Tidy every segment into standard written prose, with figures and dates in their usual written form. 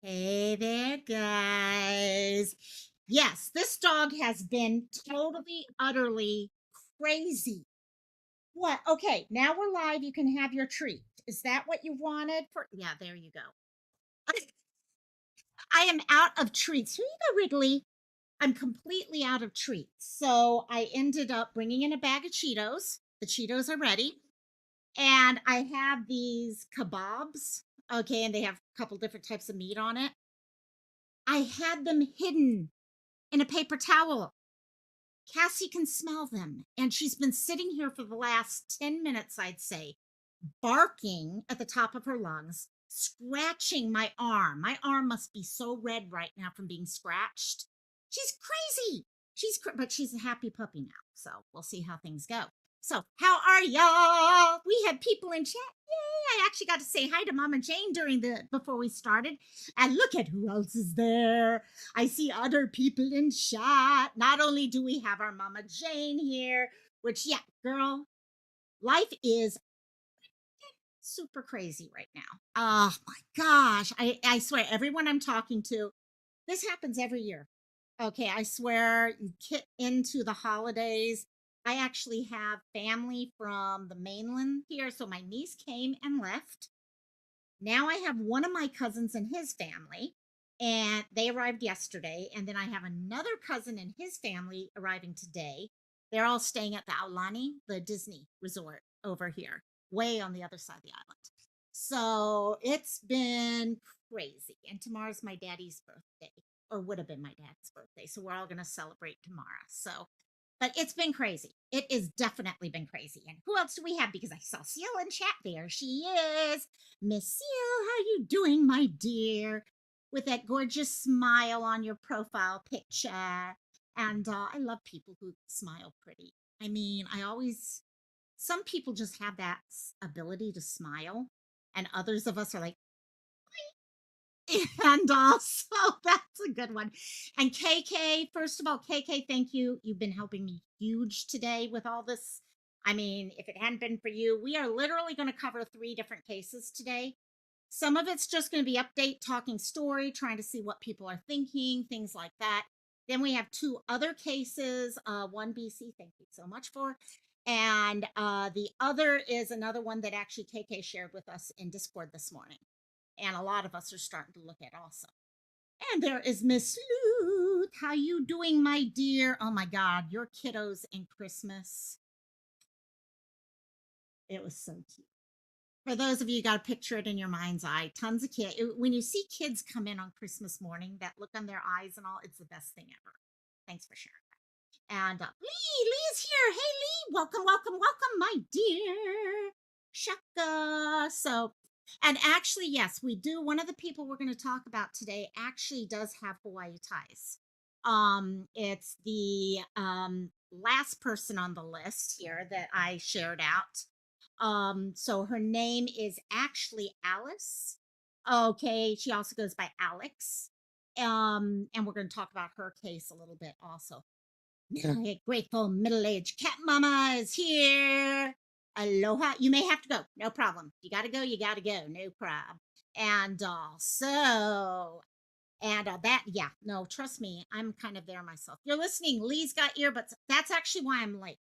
Hey there, guys. Yes, this dog has been totally, utterly crazy. What? Okay, now we're live. You can have your treat. Is that what you wanted for? Yeah, there you go. I am out of treats. Here you go, Wrigley. I'm completely out of treats. So I ended up bringing in a bag of Cheetos. The Cheetos are ready. And I have these kebabs. Okay, and they have a couple different types of meat on it. I had them hidden in a paper towel. Cassie can smell them. And she's been sitting here for the last 10 minutes, I'd say, barking at the top of her lungs, scratching my arm. My arm must be so red right now from being scratched. She's crazy. But she's a happy puppy now. So we'll see how things go. So, how are y'all? We had people in chat. Yay! I actually got to say hi to Mama Jane before we started. And look at who else is there. I see other people in chat. Not only do we have our Mama Jane here, which, yeah, girl, life is super crazy right now. Oh my gosh. I swear, everyone I'm talking to, this happens every year. Okay, I swear, you get into the holidays. I actually have family from the mainland here. So my niece came and left. Now I have one of my cousins and his family, and they arrived yesterday. And then I have another cousin and his family arriving today. They're all staying at the Aulani, the Disney resort over here, way on the other side of the island. So it's been crazy. And tomorrow's my daddy's birthday, or would have been my dad's birthday. So we're all going to celebrate tomorrow. So but it's been crazy. It has definitely been crazy. And who else do we have? Because I saw Seal in chat. There she is. Miss Seal, how you doing, my dear? With that gorgeous smile on your profile picture. And I love people who smile pretty. I mean, some people just have that ability to smile. And others of us are like, and so that's a good one. And KK, first of all, KK, thank you. You've been helping me huge today with all this. I mean, if it hadn't been for you, we are literally going to cover three different cases today. Some of it's just going to be update, talking story, trying to see what people are thinking, things like that. Then we have two other cases, one BC, thank you so much for. And the other is another one that actually KK shared with us in Discord this morning, and a lot of us are starting to look at also. And there is Miss Luth. How you doing, my dear? Oh my God, your kiddos in Christmas. It was so cute. For those of you got to picture it in your mind's eye, tons of kids. When you see kids come in on Christmas morning, that look on their eyes and all, it's the best thing ever. Thanks for sharing. And Lee's here. Hey, Lee, welcome, welcome, welcome, my dear. Shaka. So, and actually, yes, we do. One of the people we're going to talk about today actually does have Hawaii ties. It's the last person on the list here that I shared out. So her name is actually Alice. Okay, she also goes by Alex. And we're going to talk about her case a little bit also. Grateful middle-aged cat mama is here. Aloha. You may have to go. No problem. You got to go. You got to go. No problem. And that, yeah, no, trust me, I'm kind of there myself. You're listening. Lee's got earbuds. That's actually why I'm late.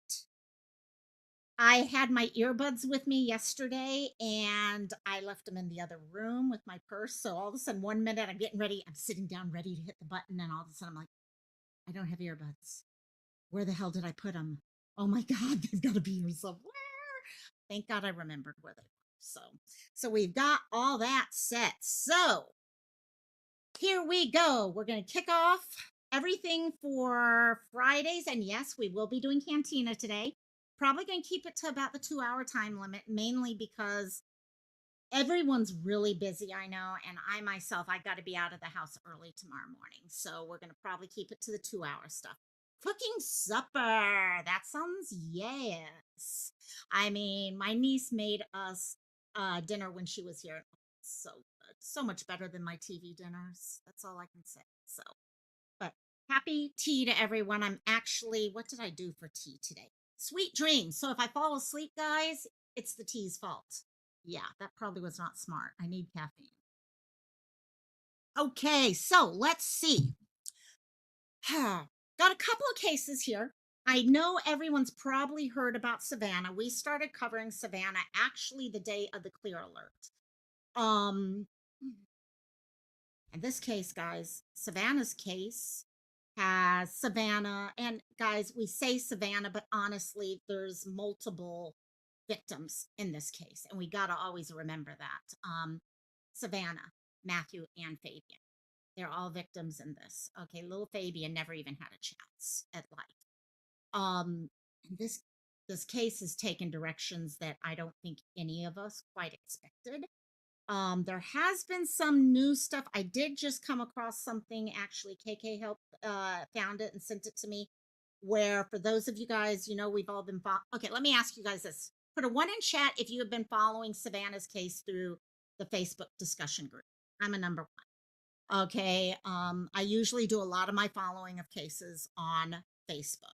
I had my earbuds with me yesterday and I left them in the other room with my purse. So all of a sudden, one minute I'm getting ready, I'm sitting down ready to hit the button, and all of a sudden I'm like, I don't have earbuds. Where the hell did I put them? Oh my God, they've got to be here somewhere. Thank God I remembered where they were. So we've got all that set. So here we go. We're going to kick off everything for Fridays. And yes, we will be doing Cantina today. Probably going to keep it to about the 2-hour time limit, mainly because everyone's really busy, I know. And I myself, I got to be out of the house early tomorrow morning. So we're going to probably keep it to the 2-hour stuff. Cooking supper. That sounds yes. I mean, my niece made us dinner when she was here. So good. So much better than my TV dinners. That's all I can say. So, but happy tea to everyone. I'm actually, what did I do for tea today? Sweet dreams. So if I fall asleep, guys, it's the tea's fault. Yeah, that probably was not smart. I need caffeine. Okay, so let's see. Got a couple of cases here. I know everyone's probably heard about Savannah. We started covering Savannah actually the day of the clear alert. Um, in this case, guys, Savannah's case has Savannah, and guys, we say Savannah, but honestly, there's multiple victims in this case, and we got to always remember that. Savannah, Matthew, and Fabian. They're all victims in this. Okay, little Fabian never even had a chance at life. Um, and this case has taken directions that I don't think any of us quite expected. There has been some new stuff. I did just come across something actually. KK helped found it and sent it to me. Where for those of you guys, we've all been okay. Let me ask you guys this: put a one in chat if you have been following Savannah's case through the Facebook discussion group. I'm a number one. Okay. I usually do a lot of my following of cases on Facebook.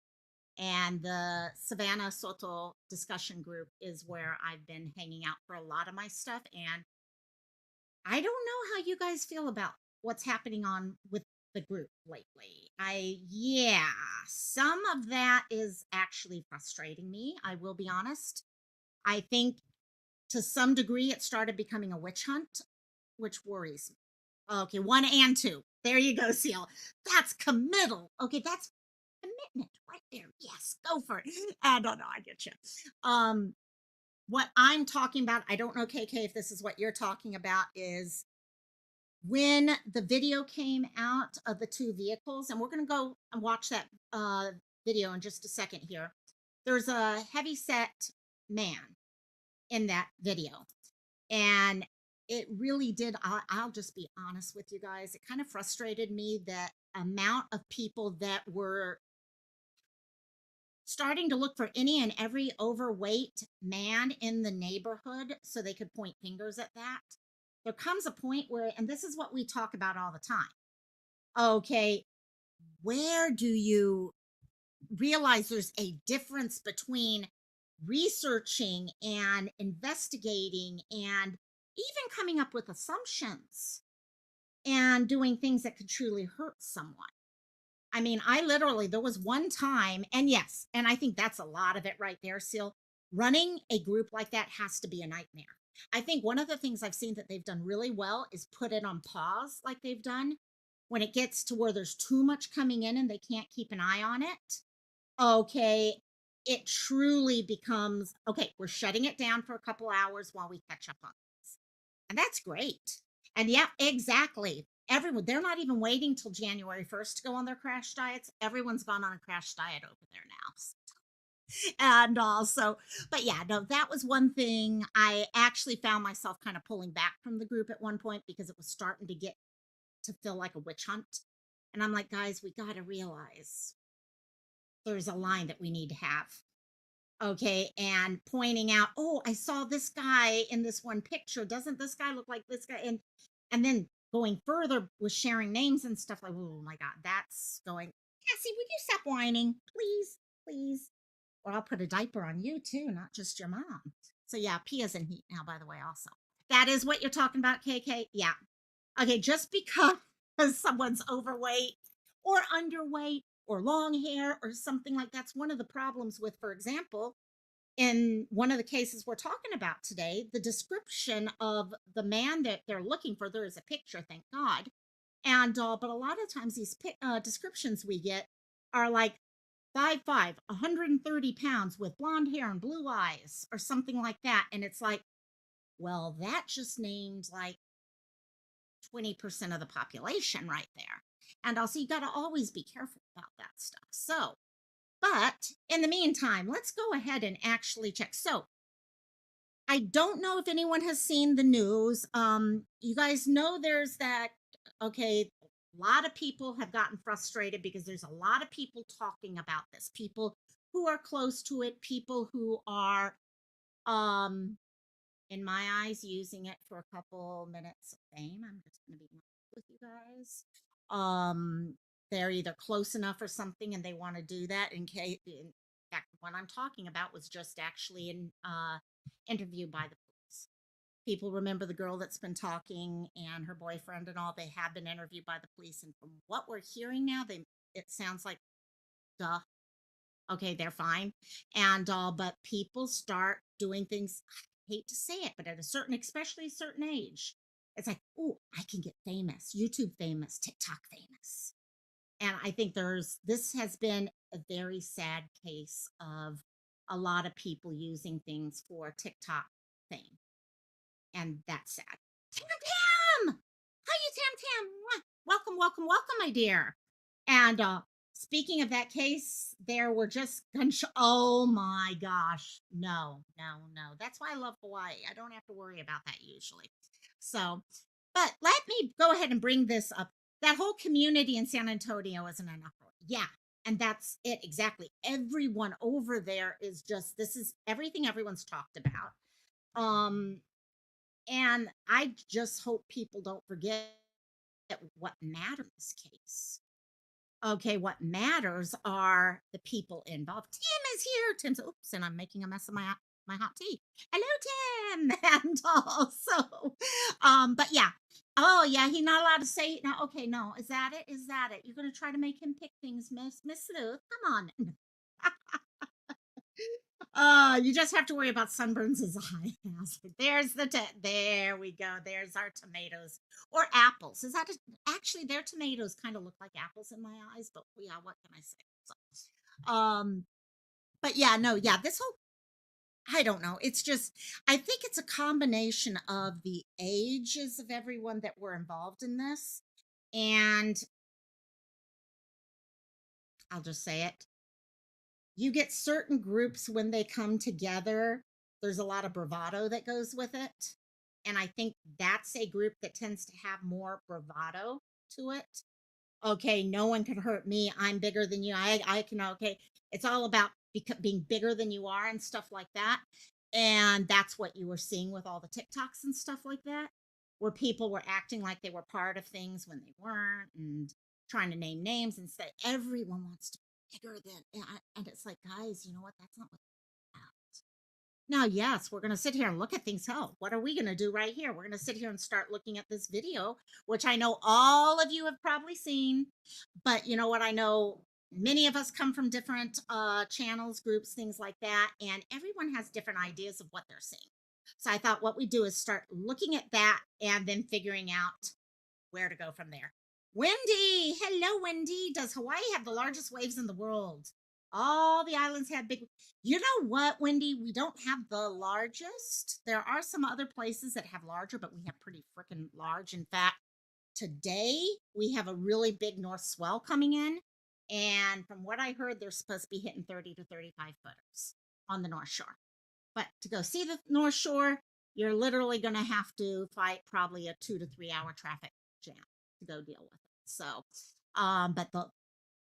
And the Savannah Soto discussion group is where I've been hanging out for a lot of my stuff. And I don't know how you guys feel about what's happening on with the group lately. Yeah, some of that is actually frustrating me. I will be honest. I think to some degree it started becoming a witch hunt, which worries me. Okay, one and two. There you go, Seal. That's committal. Okay, that's commitment right there. Yes, go for it. I don't know. I get you. Um, what I'm talking about, I don't know, KK, if this is what you're talking about, is when the video came out of the two vehicles, and we're going to go and watch that video in just a second here. There's a heavy set man in that video. And it really did. I'll just be honest with you guys. It kind of frustrated me that amount of people that were starting to look for any and every overweight man in the neighborhood so they could point fingers at that. There comes a point where, and this is what we talk about all the time. Okay, where do you realize there's a difference between researching and investigating and even coming up with assumptions and doing things that could truly hurt someone? I mean, I literally, there was one time, and yes, and I think that's a lot of it right there, Seal. Running a group like that has to be a nightmare. I think one of the things I've seen that they've done really well is put it on pause, like they've done when it gets to where there's too much coming in and they can't keep an eye on it. Okay, it truly becomes okay, we're shutting it down for a couple hours while we catch up on this. And that's great. And yeah, exactly. Everyone, they're not even waiting till January 1st to go on their crash diets. Everyone's gone on a crash diet over there now. And also, but yeah, no, that was one thing. I actually found myself kind of pulling back from the group at one point because it was starting to get to feel like a witch hunt. And I'm like, guys, we got to realize there's a line that we need to have. Okay. And pointing out, oh, I saw this guy in this one picture. Doesn't this guy look like this guy? And then going further with sharing names and stuff like, oh my God, that's going, Cassie, would you stop whining? Please, please. Or I'll put a diaper on you too, not just your mom. So yeah, Pia's in heat now, by the way, also. That is what you're talking about, KK? Yeah. Okay, just because someone's overweight or underweight or long hair or something like that's one of the problems with, for example, in one of the cases we're talking about today, the description of the man that they're looking for, there is a picture, thank God. And but a lot of times these descriptions we get are like 5'5", 130 pounds with blonde hair and blue eyes or something like that. And it's like, well, that just named like 20% of the population right there. And also, you got to always be careful about that stuff. So, but in the meantime, let's go ahead and actually check. So, I don't know if anyone has seen the news. You guys know there's that, okay, a lot of people have gotten frustrated because there's a lot of people talking about this. People who are close to it, people who are um in my eyes, using it for a couple minutes of fame. I'm just going to be honest with you guys. They're either close enough or something, and they want to do that. In fact, the one I'm talking about was just actually an interview by the police. People remember the girl that's been talking and her boyfriend and all. They have been interviewed by the police, and from what we're hearing now, they it sounds like duh. Okay, they're fine. And but people start doing things. I hate to say it, but at a certain, especially a certain age, it's like, oh, I can get famous, YouTube famous, TikTok famous. And I think this has been a very sad case of a lot of people using things for TikTok fame. And that's sad. Tam Tam! How you, Tam Tam? Mwah! Welcome, welcome, welcome, my dear. And speaking of that case, there were just gunshot. Oh my gosh. No, no, no. That's why I love Hawaii. I don't have to worry about that usually. So, but let me go ahead and bring this up. That whole community in San Antonio is an uproar. Yeah. And that's it exactly. Everyone over there is just, this is everything everyone's talked about. Um, and I just hope people don't forget what matters in this case. Okay, what matters are the people involved. Tim is here. Tim's oops, and I'm making a mess of my hot tea. Hello, Tim. And also, but yeah. Oh yeah, he's not allowed to say it now. Okay, no, is that it? Is that it? You're gonna try to make him pick things, Miss Sleuth? Come on. You just have to worry about sunburns as I hazard. There's there we go. There's our tomatoes or apples. Is that actually their tomatoes kind of look like apples in my eyes? But yeah, what can I say? So, but yeah, no, yeah. This whole I don't know. It's just I think it's a combination of the ages of everyone that were involved in this, and I'll just say it, you get certain groups when they come together, there's a lot of bravado that goes with it. And I think that's a group that tends to have more bravado to it. Okay, no one can hurt me. I'm bigger than you. I can, okay. It's all about being bigger than you are and stuff like that. And that's what you were seeing with all the TikToks and stuff like that, where people were acting like they were part of things when they weren't and trying to name names and say everyone wants to be bigger than. And it's like, guys, you know what? That's not what. Now, yes, we're going to sit here and look at things. Hell, what are we going to do right here? We're going to sit here and start looking at this video, which I know all of you have probably seen. But you know what? I know many of us come from different channels, groups, things like that. And everyone has different ideas of what they're seeing. So I thought what we do is start looking at that and then figuring out where to go from there. Wendy, hello, Wendy. Does Hawaii have the largest waves in the world? All the islands have big. You know what, Wendy? We don't have the largest. There are some other places that have larger, but we have pretty freaking large. In fact, today we have a really big north swell coming in. And from what I heard, they're supposed to be hitting 30 to 35 footers on the North Shore. But to go see the North Shore, you're literally going to have to fight probably a 2 to 3 hour traffic jam to go deal with it. So, but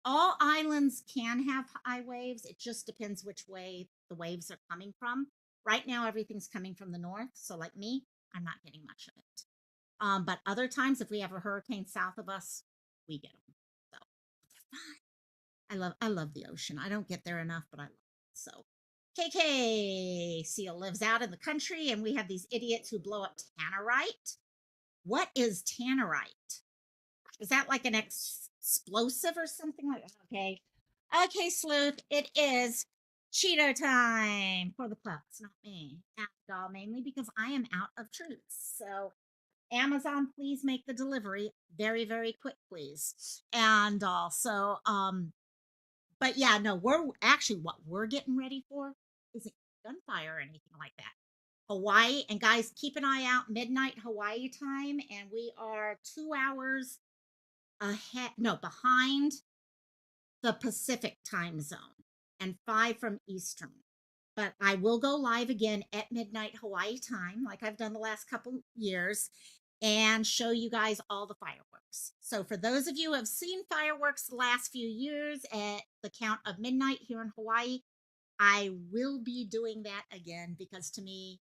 all islands can have high waves. It just depends which way the waves are coming from. Right now, everything's coming from the north. So, like me, I'm not getting much of it. But other times, if we have a hurricane south of us, we get them. So they're fine. I love the ocean. I don't get there enough, but I love it. So KK Seal lives out in the country, and we have these idiots who blow up tannerite. What is tannerite? Is that like an explosive or something like that? Okay. Okay, Sleuth, it is Cheeto time for the pups, not me. After all, mainly because I am out of truths. So Amazon, please make the delivery very, very quick, please. And also, but yeah, no, we're actually what we're getting ready for isn't gunfire or anything like that. Hawaii, and guys, keep an eye out, midnight Hawaii time, and we are 2 hours ahead, no, behind the Pacific time zone and 5 from Eastern. But I will go live again at midnight Hawaii time, like I've done the last couple years, and show you guys all the fireworks. So for those of you who have seen fireworks the last few years at the count of midnight here in Hawaii, I will be doing that again because to me,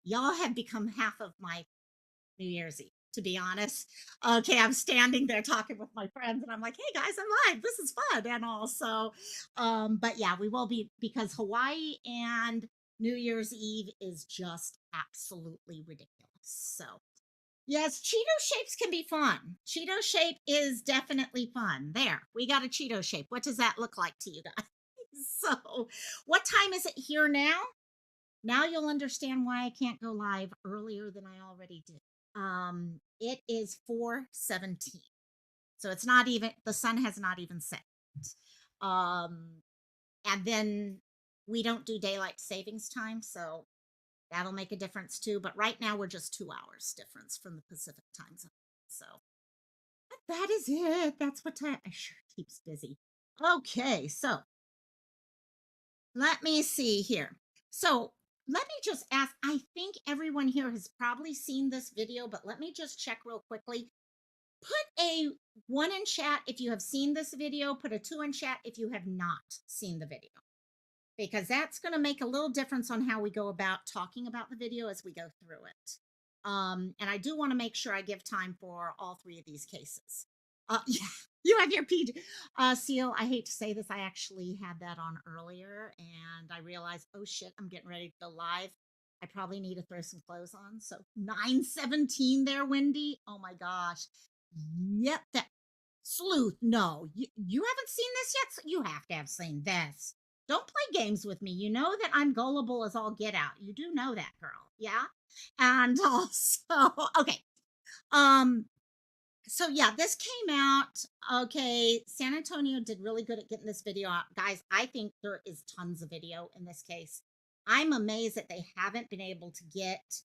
y'all have become half of my New Year's Eve, to be honest. Okay, I'm standing there talking with my friends and I'm like, hey guys, I'm live. This is fun. And also, but yeah, we will be because Hawaii and New Year's Eve is just absolutely ridiculous. So, yes, Cheeto shapes can be fun. Cheeto shape is definitely fun. There, we got a Cheeto shape. What does that look like to you guys? So, what time is it here now? Now you'll understand why I can't go live earlier than I already did. It is 4:17. So it's not even, the sun has not even set. Um and then we don't do daylight savings time, so that'll make a difference too, but right now we're just 2 hours difference from the Pacific time zone. So but that is it. That's what time. I sure keeps busy. Okay, so let me see here. So let me just ask. I think everyone here has probably seen this video, but let me just check real quickly. Put a 1 in chat if you have seen this video. Put a 2 in chat if you have not seen the video, because that's going to make a little difference on how we go about talking about the video as we go through it. And I do want to make sure I give time for all 3 of these cases. Yeah, you have your PJ seal. I hate to say this, I actually had that on earlier, and I realized, oh shit, I'm getting ready to go live. I probably need to throw some clothes on. So 9:17 there, Wendy. Oh my gosh. Yep, that sleuth. No, you haven't seen this yet. So you have to have seen this. Don't play games with me. You know that I'm gullible as all get out. You do know that, girl. Yeah. And also, okay. Um, so yeah, this came out. Okay, San Antonio did really good at getting this video out. Guys, I think there is tons of video in this case. I'm amazed that they haven't been able to get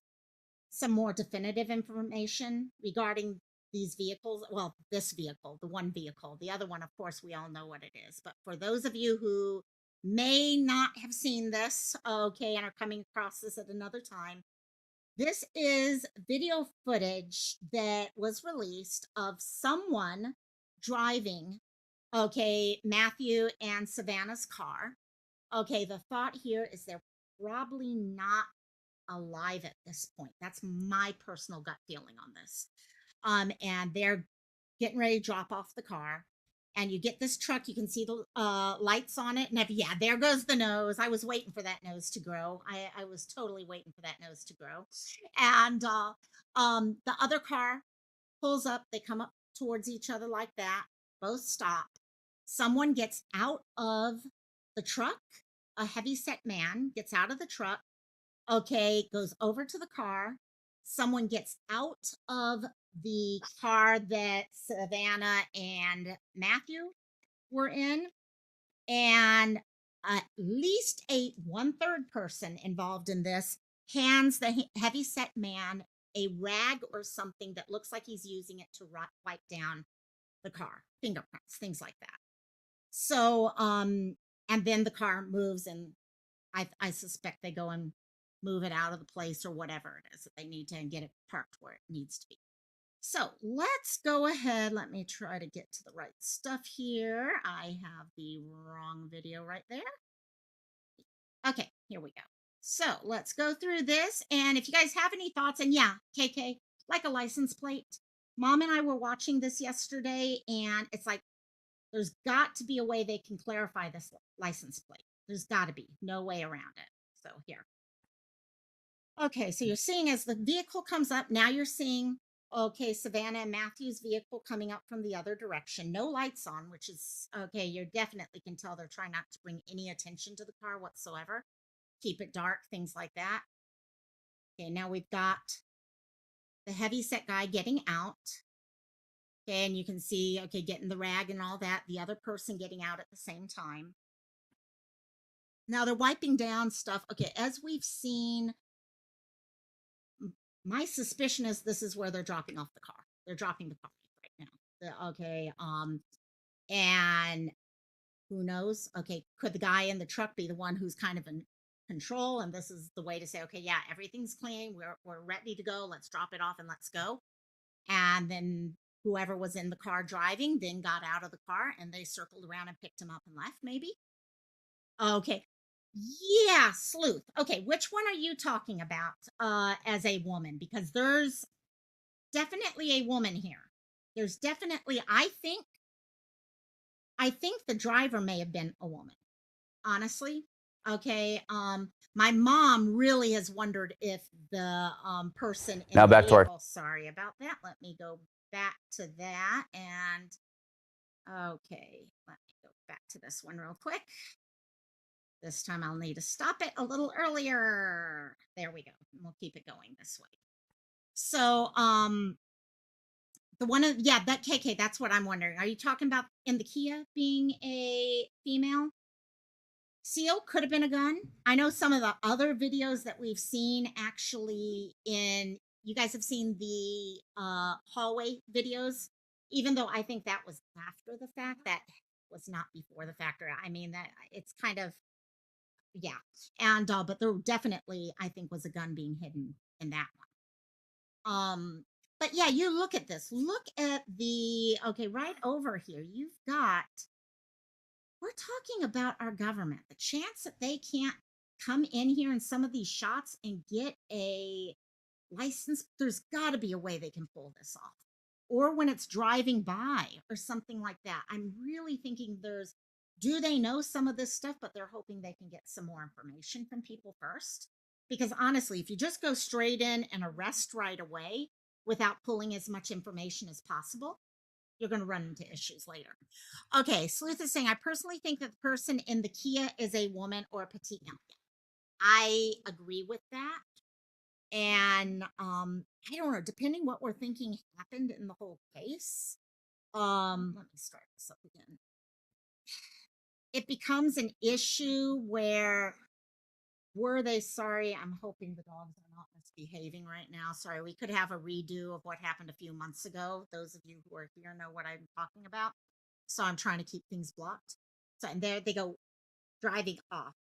some more definitive information regarding these vehicles. Well, this vehicle, the one vehicle, the other one, of course, we all know what it is. But for those of you who may not have seen this, okay, and are coming across this at another time, this is video footage that was released of someone driving, okay, Matthew and Savannah's car. Okay, the thought here is they're probably not alive at this point. That's my personal gut feeling on this. And they're getting ready to drop off the car. And you get this truck, you can see the lights on it. And yeah, there goes the nose. I was waiting for that nose to grow. I was totally waiting for that nose to grow. And the other car pulls up. They come up towards each other like that. Both stop. Someone gets out of the truck. A heavy set man gets out of the truck, okay, goes over to the car. Someone gets out of the car that Savannah and Matthew were in, and at least a one-third person involved in this hands the heavy set man a rag or something that looks like he's using it to wipe down the car, fingerprints, things like that. So, and then the car moves, and I suspect they go and move it out of the place or whatever it is that they need to, and get it parked where it needs to be. So let's go ahead. Let me try to get to the right stuff here. I have the wrong video right there. Okay, here we go. So let's go through this. And if you guys have any thoughts, and yeah, KK, like a license plate. Mom and I were watching this yesterday, and it's like, there's got to be a way they can clarify this license plate. There's got to be no way around it. So here. Okay, so you're seeing as the vehicle comes up, now you're seeing, okay, Savannah and Matthew's vehicle coming up from the other direction. No lights on, which is, okay, you definitely can tell they're trying not to bring any attention to the car whatsoever. Keep it dark, things like that. Okay, now we've got the heavy set guy getting out. Okay, and you can see, okay, getting the rag and all that, the other person getting out at the same time. Now they're wiping down stuff. Okay, as we've seen, my suspicion is this is where they're dropping off the car. They're dropping the car right now. Okay, and who knows? Okay, could the guy in the truck be the one who's kind of in control? And this is the way to say, okay, yeah, everything's clean. We're ready to go. Let's drop it off and let's go. And then whoever was in the car driving then got out of the car, and they circled around and picked him up and left, maybe. Okay. Yeah, sleuth. Okay, which one are you talking about as a woman? Because there's definitely a woman here. There's definitely, I think the driver may have been a woman. Honestly, Okay. My mom really has wondered if the person in Now the back to our vehicle, sorry about that. Let me go back to that. And okay, let me go back to this one real quick. This time I'll need to stop it a little earlier. There we go. We'll keep it going this way. So, the one of, yeah, that KK, that's what I'm wondering. Are you talking about in the Kia being a female? Seal could have been a gun. I know some of the other videos that we've seen actually in, you guys have seen the hallway videos, even though I think that was after the fact, that was not before the fact. Or I mean that it's kind of, yeah. And but there definitely I think was a gun being hidden in that one. But yeah, you look at this. Look at the, okay, right over here. You've got, we're talking about our government. The chance that they can't come in here in some of these shots and get a license, there's got to be a way they can pull this off. Or when it's driving by or something like that. I'm really thinking there's, do they know some of this stuff, but they're hoping they can get some more information from people first? Because honestly, if you just go straight in and arrest right away without pulling as much information as possible, you're going to run into issues later. Okay, Sleuth is saying, I personally think that the person in the Kia is a woman or a petite male. I agree with that. And I don't know, depending what we're thinking happened in the whole case. Let me start this up again. It becomes an issue where, were they sorry? I'm hoping the dogs are not misbehaving right now. Sorry, we could have a redo of what happened a few months ago. Those of you who are here know what I'm talking about. So I'm trying to keep things blocked. So, and there they go driving off.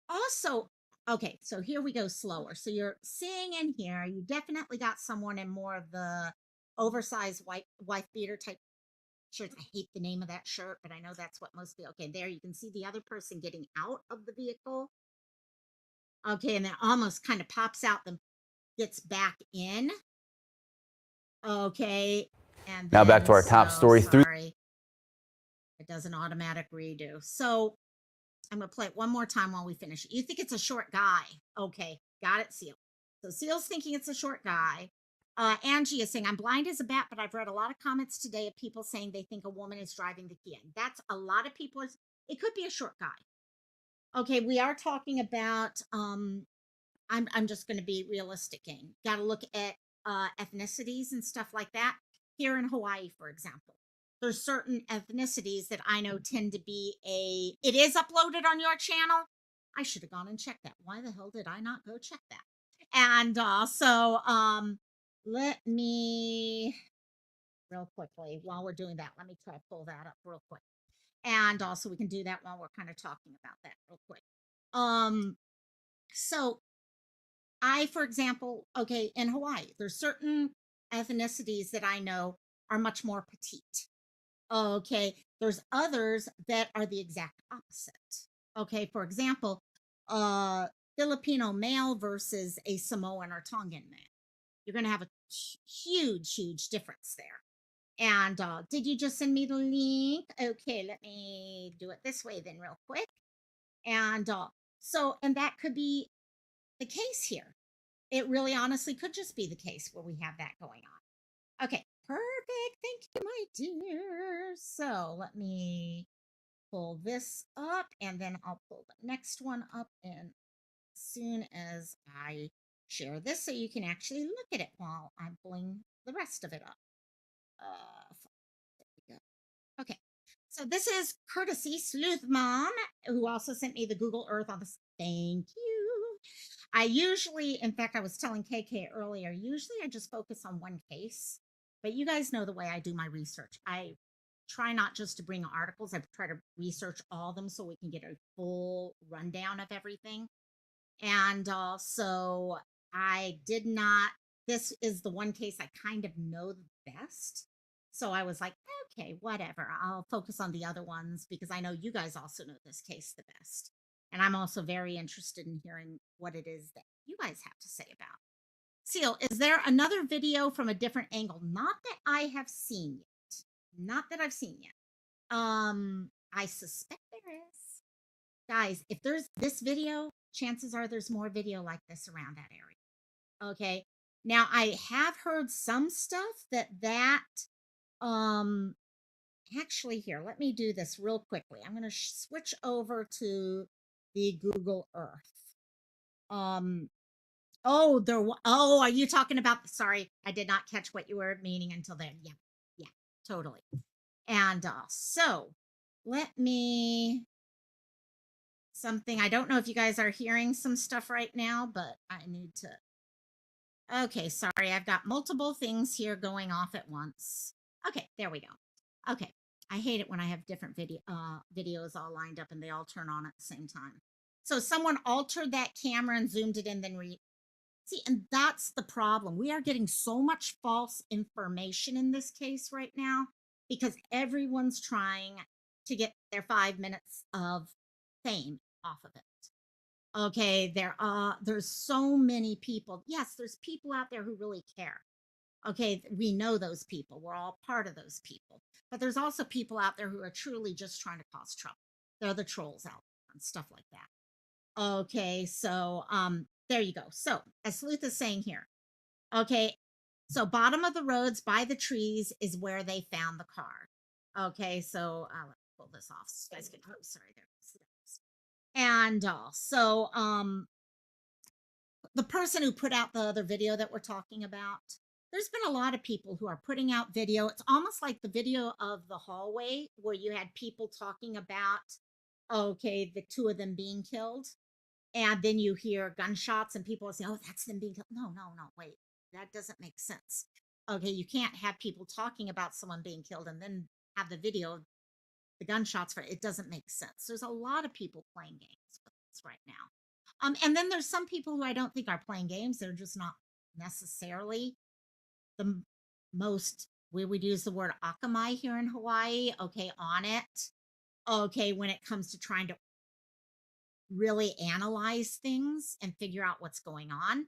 Also, okay, so here we go slower. So you're seeing in here, you definitely got someone in more of the oversized white wife beater type shirts. I hate the name of that shirt, but I know that's what most people. Okay, there you can see the other person getting out of the vehicle. Okay, and then almost kind of pops out, then gets back in. Okay, and now back to then our top so story through. sorry, it does an automatic redo. So I'm gonna play it one more time while we finish it. You think it's a short guy? Okay, got it, Seal. So Seal's thinking it's a short guy. Angie is saying, I'm blind as a bat, but I've read a lot of comments today of people saying they think a woman is driving the Kia. That's a lot of people. It could be a short guy. Okay, we are talking about I'm just going to be realistic, gang. Got to look at ethnicities and stuff like that. Here in Hawaii, for example, there's certain ethnicities that I know tend to be a. It is uploaded on your channel. I should have gone and checked that. Why the hell did I not go check that? And let me real quickly while we're doing that. Let me try to pull that up real quick. And also we can do that while we're kind of talking about that real quick. So for example, okay, in Hawaii, there's certain ethnicities that I know are much more petite. Okay, there's others that are the exact opposite. Okay, for example, Filipino male versus a Samoan or Tongan male. You're going to have a huge, huge difference there. And did you just send me the link? Okay, let me do it this way then, real quick. And and that could be the case here. It really honestly could just be the case where we have that going on. Okay, perfect. Thank you, my dear. So let me pull this up and then I'll pull the next one up as soon as I share this so you can actually look at it while I'm pulling the rest of it up. There we go. Okay. So this is courtesy Sleuth Mom, who also sent me the Google Earth on this. Thank you. I usually, in fact, I was telling KK earlier, usually I just focus on one case, but you guys know the way I do my research. I try not just to bring articles, I try to research all of them so we can get a full rundown of everything. And so I did not, this is the one case I kind of know the best. So I was like, okay, whatever. I'll focus on the other ones because I know you guys also know this case the best. And I'm also very interested in hearing what it is that you guys have to say about. Seal, is there another video from a different angle? Not that I have seen yet. Not that I've seen yet. I suspect there is. guys, if there's this video, chances are there's more video like this around that area. Okay. Now I have heard some stuff that um actually, here, let me do this real quickly. I'm going to switch over to the Google Earth. Um oh, oh, are you talking about, sorry, I did not catch what you were meaning until then. Yeah. Yeah, totally. And so let me something. I don't know if you guys are hearing some stuff right now, but I need to. Okay, sorry. I've got multiple things here going off at once. Okay, there we go. Okay. I hate it when I have different videos all lined up and they all turn on at the same time. So someone altered that camera and zoomed it in, then see, and that's the problem. We are getting so much false information in this case right now because everyone's trying to get their 5 minutes of fame off of it. Okay, there's so many people. Yes, there's people out there who really care. Okay, we know those people. We're all part of those people. But there's also people out there who are truly just trying to cause trouble. They're the trolls out there and stuff like that. Okay, so there you go. So as Sleuth is saying here, okay, so bottom of the roads by the trees is where they found the car. Okay, so let's pull this off. So you guys can, oh, sorry, there. And so the person who put out the other video that we're talking about, there's been a lot of people who are putting out video. It's almost like the video of the hallway where you had people talking about, okay, the two of them being killed. And then you hear gunshots and people say, oh, that's them being killed. No, no, no, wait, that doesn't make sense. Okay, you can't have people talking about someone being killed and then have the video of the gunshots for it. It doesn't make sense. There's a lot of people playing games with this right now. And then there's some people who I don't think are playing games. They're just not necessarily the most, we would use the word akamai here in Hawaii, okay, on it. Okay, when it comes to trying to really analyze things and figure out what's going on.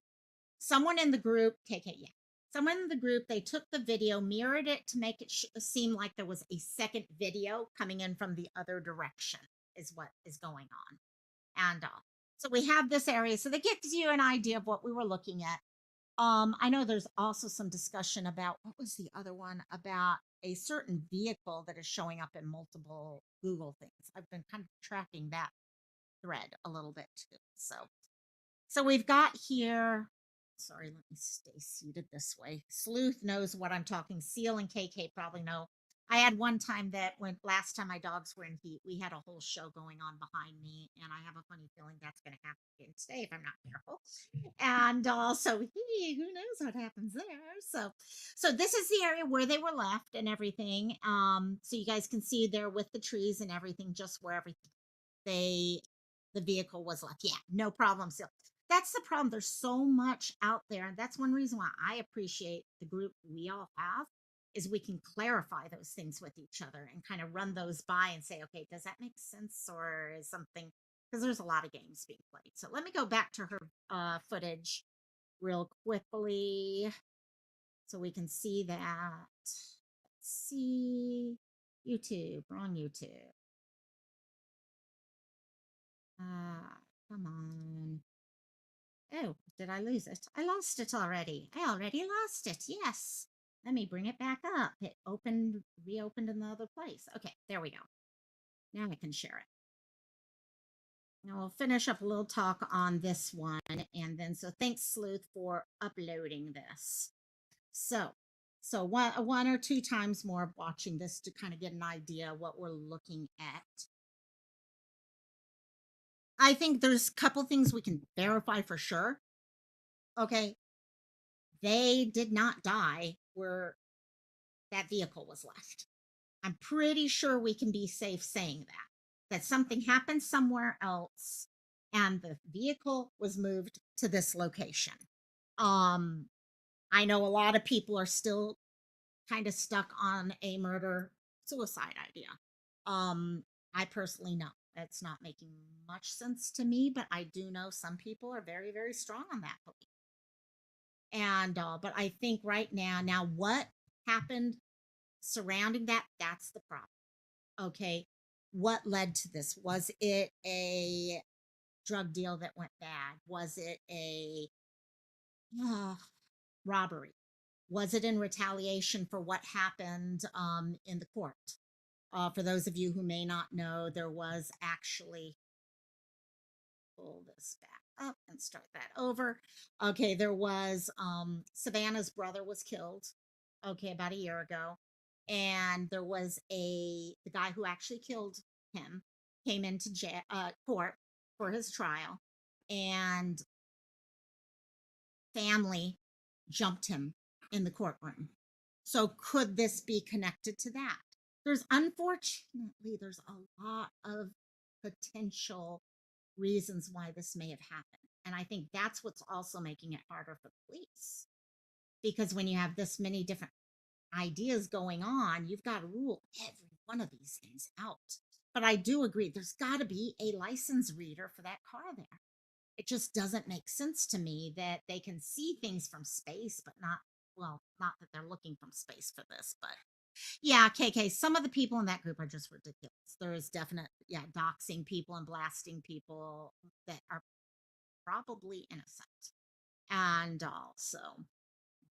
Someone in the group, KK, yeah. Someone in the group, they took the video, mirrored it to make it seem like there was a second video coming in from the other direction, is what is going on. And so we have this area. So that gives you an idea of what we were looking at. I know there's also some discussion about, what was the other one, about a certain vehicle that is showing up in multiple Google things. I've been kind of tracking that thread a little bit too. So we've got here, sorry, let me stay seated this way. Sleuth knows what I'm talking. Seal and KK probably know. I had one time that when last time my dogs were in heat, we had a whole show going on behind me, and I have a funny feeling that's going to happen again today if I'm not careful. And also, who knows what happens there? So this is the area where they were left and everything. So you guys can see there with the trees and everything, just where everything the vehicle was left. Yeah, no problem. So that's the problem. There's so much out there, and that's one reason why I appreciate the group we all have, is we can clarify those things with each other and kind of run those by and say, okay, does that make sense, or is something, because there's a lot of games being played. So let me go back to her footage real quickly so we can see that. Let's see. YouTube, wrong YouTube. Come on. Oh, did I lose it? I lost it already. I already lost it. Yes. Let me bring it back up. It opened, reopened in the other place. Okay, there we go. Now I can share it. Now we'll finish up a little talk on this one. And then, so thanks, Sleuth, for uploading this. So one or two times more watching this to kind of get an idea of what we're looking at. I think there's a couple things we can verify for sure. Okay, they did not die where that vehicle was left. I'm pretty sure we can be safe saying that something happened somewhere else and the vehicle was moved to this location. I know a lot of people are still kind of stuck on a murder suicide idea. I personally know it's not making much sense to me, but I do know some people are very, very strong on that belief. And but I think right now what happened surrounding that, that's the problem. Okay, what led to this? Was it a drug deal that went bad? Was it a uh, robbery? Was it in retaliation for what happened in the court? For those of you who may not know, there was actually, pull this back up and start that over. Okay, there was Savannah's brother was killed, okay, about a year ago. And there was the guy who actually killed him came into court for his trial, and family jumped him in the courtroom. So could this be connected to that? There's a lot of potential reasons why this may have happened. And I think that's what's also making it harder for the police. Because when you have this many different ideas going on, you've got to rule every one of these things out. But I do agree, there's got to be a license reader for that car there. It just doesn't make sense to me that they can see things from space, but not, well, not that they're looking from space for this, but yeah, KK, some of the people in that group are just ridiculous. There is definite, yeah, doxing people and blasting people that are probably innocent. And also,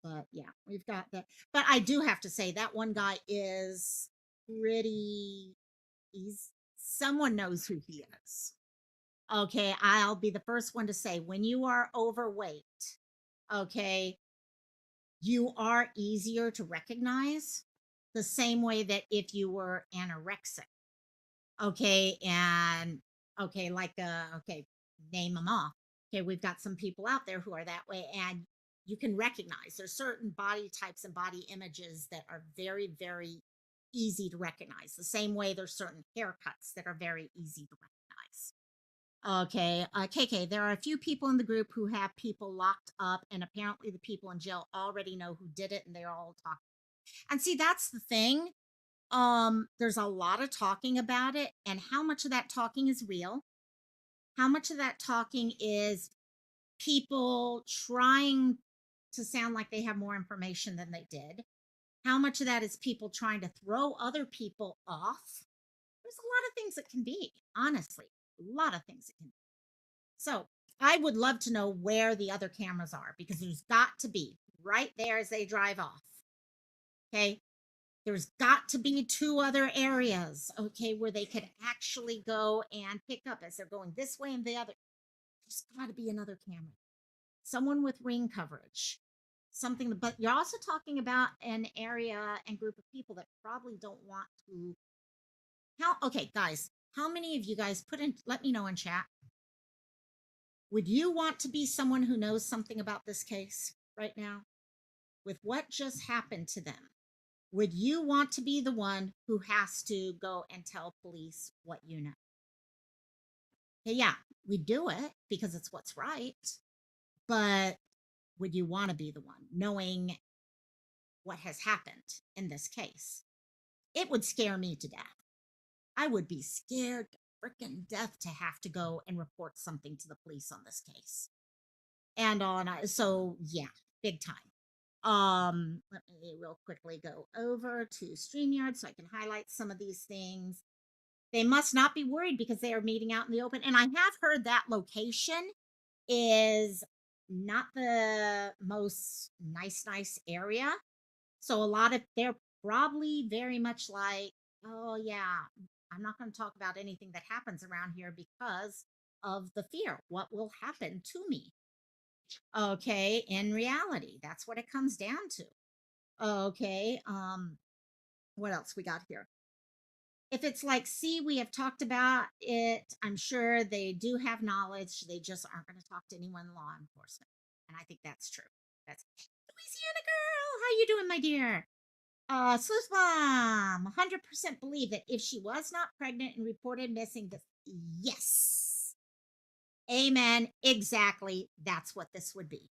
but yeah, we've got that. But I do have to say that one guy is pretty, he's, someone knows who he is. Okay, I'll be the first one to say when you are overweight, okay, you are easier to recognize the same way that if you were anorexic. Okay, and okay, like okay, name them off. Okay, we've got some people out there who are that way, and you can recognize there's certain body types and body images that are very, very easy to recognize. The same way there's certain haircuts that are very easy to recognize. Okay, KK, there are a few people in the group who have people locked up, and apparently the people in jail already know who did it, and they're all talking. And see, that's the thing. There's a lot of talking about it, and how much of that talking is real? How much of that talking is people trying to sound like they have more information than they did? How much of that is people trying to throw other people off? There's a lot of things that can be, honestly, a lot of things that can be. So I would love to know where the other cameras are, because there's got to be right there as they drive off. Okay. There's got to be two other areas, okay, where they could actually go and pick up as they're going this way and the other. There's got to be another camera, someone with ring coverage, something. But you're also talking about an area and group of people that probably don't want to. Okay, guys, how many of you guys let me know in chat? Would you want to be someone who knows something about this case right now with what just happened to them? Would you want to be the one who has to go and tell police what you know? Okay, yeah, we do it because it's what's right. But would you want to be the one knowing what has happened in this case? It would scare me to death. I would be scared to freaking death to have to go and report something to the police on this case. And so yeah, big time. Let me real quickly go over to StreamYard so I can highlight some of these things. They must not be worried because they are meeting out in the open. And I have heard that location is not the most nice area. So they're probably very much like, oh yeah, I'm not going to talk about anything that happens around here because of the fear. What will happen to me? Okay, in reality, that's what it comes down to. Okay, what else we got here? If it's like, see, we have talked about it, I'm sure they do have knowledge. They just aren't going to talk to anyone in law enforcement. And I think that's true. That's Louisiana girl. How you doing, my dear? Sleuth Mom, 100% believe that if she was not pregnant and reported missing, yes. Amen. Exactly. That's what this would be.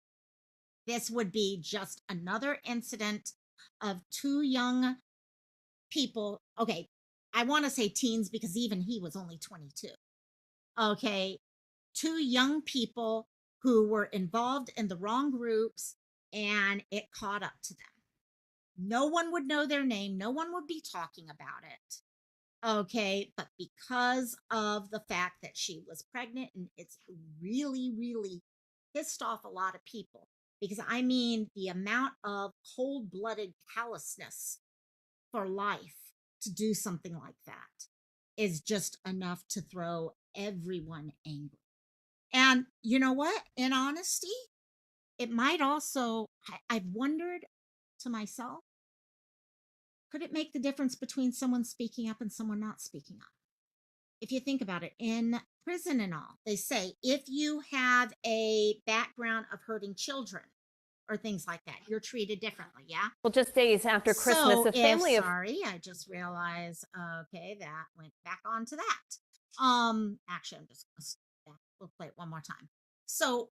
This would be just another incident of two young people. Okay, I want to say teens because even he was only 22. Okay, two young people who were involved in the wrong groups, and it caught up to them. No one would know their name. No one would be talking about it. Okay, but because of the fact that she was pregnant, and it's really, really pissed off a lot of people, because I mean, the amount of cold blooded callousness for life to do something like that is just enough to throw everyone angry. And you know what? In honesty, it might also, I've wondered to myself, could it make the difference between someone speaking up and someone not speaking up? If you think about it, in prison and all, they say if you have a background of hurting children or things like that, you're treated differently. Yeah. Well, just days after Christmas, So a if, family of sorry, I just realized, okay, that went back onto that. Actually, I'm just gonna we'll play it one more time. So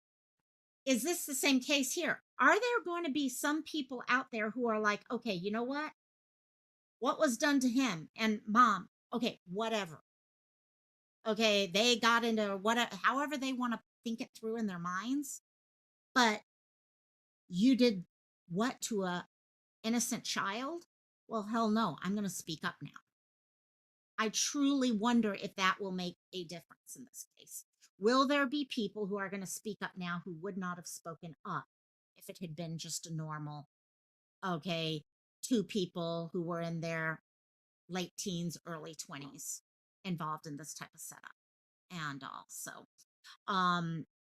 is this the same case here? Are there going to be some people out there who are like, okay, you know what? What was done to him and mom? Okay, whatever. Okay, they got into whatever, however they want to think it through in their minds. But you did what to a innocent child? Well, hell no. I'm going to speak up now. I truly wonder if that will make a difference in this case. Will there be people who are going to speak up now who would not have spoken up if it had been just a normal, okay, two people who were in their late teens, early 20s involved in this type of setup? And also,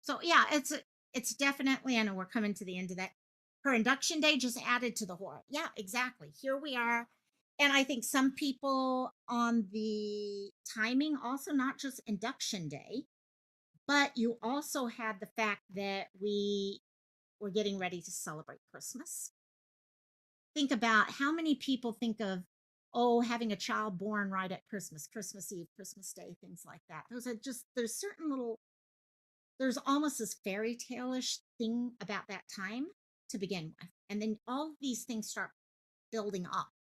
so yeah, it's definitely, I know we're coming to the end of that. Her induction day just added to the horror. Yeah, exactly. Here we are. And I think some people on the timing also, not just induction day, but you also had the fact that we were getting ready to celebrate Christmas. Think about how many people think of, oh, having a child born right at Christmas, Christmas Eve, Christmas Day, things like that. Those are just, there's certain little, there's almost this fairy tale-ish thing about that time to begin with. And then all of these things start building up.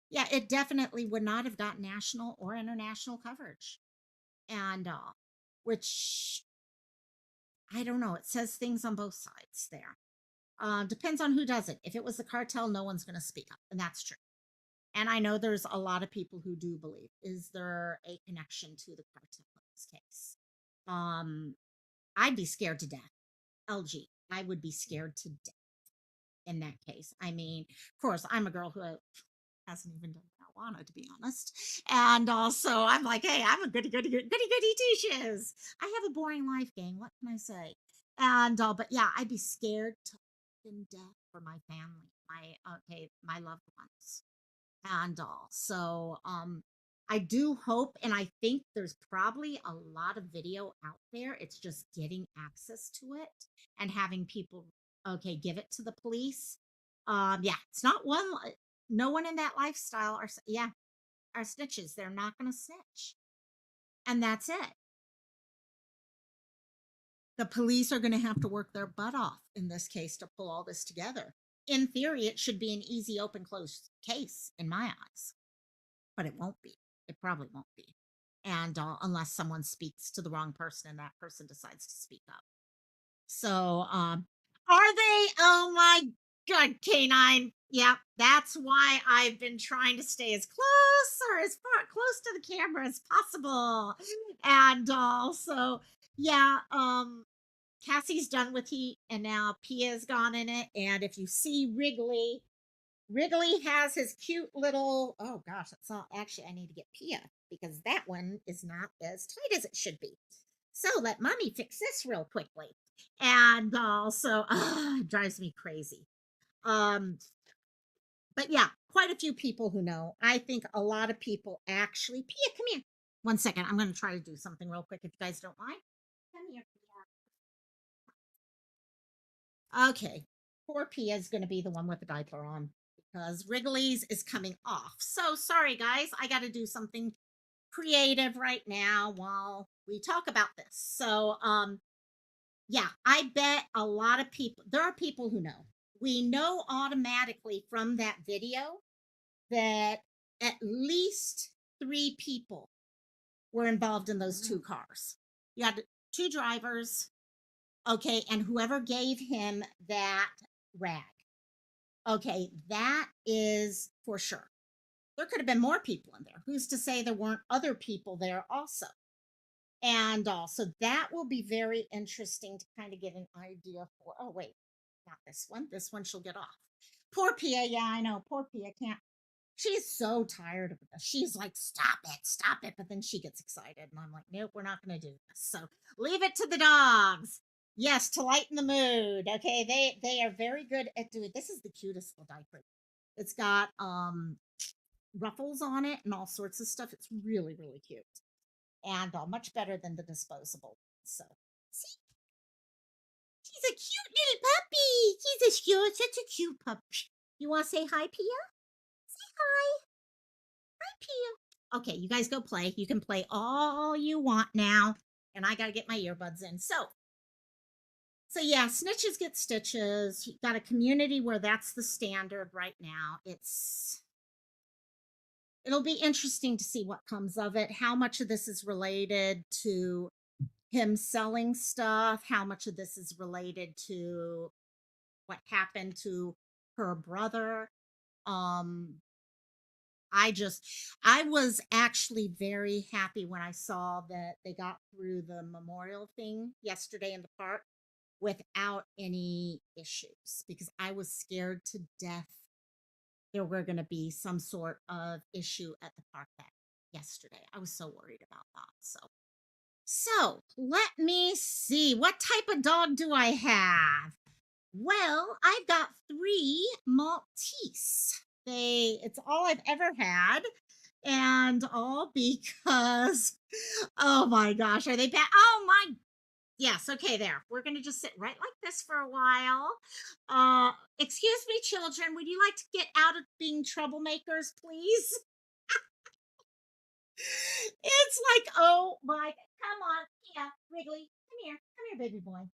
Yeah, it definitely would not have got national or international coverage. And which I don't know, it says things on both sides there. Depends on who does it. If it was the cartel, no one's going to speak up, and that's true. And I know there's a lot of people who do believe. Is there a connection to the cartel in this case? Um, I'd be scared to death. LG, I would be scared to death in that case. I mean, of course, I'm a girl who hasn't even done marijuana, to be honest. And also, I'm like, hey, I'm a goody two shoes. I have a boring life, gang. What can I say? And but yeah, I'd be scared to death for my family, my loved ones, and all. So I do hope, and I think there's probably a lot of video out there. It's just getting access to it and having people, okay, give it to the police. Yeah, it's not one, no one in that lifestyle are, yeah, are snitches. They're not going to snitch. And that's it. The police are going to have to work their butt off in this case to pull all this together. In theory, it should be an easy open closed case in my eyes, but it won't be. It probably won't be. And unless someone speaks to the wrong person and that person decides to speak up. So, are they? Oh my God, Canine. Yeah, that's why I've been trying to stay as close or as far close to the camera as possible. And also, yeah, Cassie's done with heat, and now Pia's gone in it. And if you see Wrigley, Wrigley has his cute little, oh gosh, that's all. Actually, I need to get Pia because that one is not as tight as it should be. So let mommy fix this real quickly. And also, it drives me crazy. Um, but yeah, quite a few people who know. I think a lot of people actually, Pia, come here. One second. I'm going to try to do something real quick if you guys don't mind. Come here, Pia. Okay. Poor Pia is going to be the one with the diaper on because Wrigley's is coming off. So sorry, guys. I got to do something creative right now while we talk about this. So, yeah, I bet a lot of people, there are people who know. We know automatically from that video that at least three people were involved in those two cars. You had two drivers, okay, and whoever gave him that rag. Okay, that is for sure. There could have been more people in there. Who's to say there weren't other people there also? And so that will be very interesting to kind of get an idea for. Oh, wait, not this one. This one she'll get off. Poor Pia. Yeah, I know. Poor Pia can't. She's so tired of this. She's like, stop it, stop it. But then she gets excited. And I'm like, nope, we're not going to do this. So leave it to the dogs. Yes, to lighten the mood. Okay. They are very good at doing this. Is the cutest little diaper. It's got ruffles on it and all sorts of stuff. It's really, really cute. And much better than the disposable. So see, she's a cute little puppy. She's a cute, such a cute puppy. You want to say hi, Pia? Say hi. Hi, Pia. Okay, you guys go play. You can play all you want now. And I got to get my earbuds in. So yeah, snitches get stitches. You got a community where that's the standard right now. It'll be interesting to see what comes of it. How much of this is related to him selling stuff? How much of this is related to what happened to her brother? I was actually very happy when I saw that they got through the memorial thing yesterday in the park without any issues, because I was scared to death there were going to be some sort of issue at the park that yesterday. I was so worried about that. So let me see. What type of dog do I have? Well, I've got 3 Maltese. It's all I've ever had. And all because, oh my gosh, are they bad? Oh my, yes, okay, there. We're going to just sit right like this for a while. Excuse me, children, would you like to get out of being troublemakers, please? It's like, oh my, come on. Yeah, Wrigley, come here, baby boy.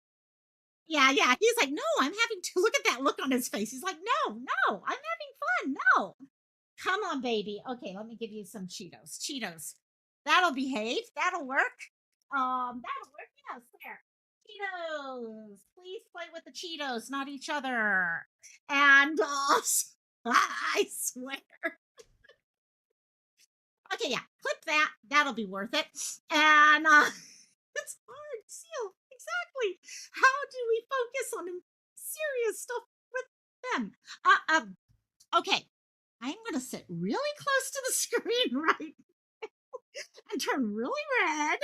Yeah, yeah. He's like, no, I'm having to look at that look on his face. He's like, no, no, I'm having fun. No. Come on, baby. Okay, let me give you some Cheetos. Cheetos. That'll behave. That'll work. That'll work. Yes, there. Cheetos. Please play with the Cheetos, not each other. And I swear. Okay, yeah. Clip that. That'll be worth it. And it's hard. Seal. Exactly. How do we focus on serious stuff with them? Okay. I'm going to sit really close to the screen right and turn really red.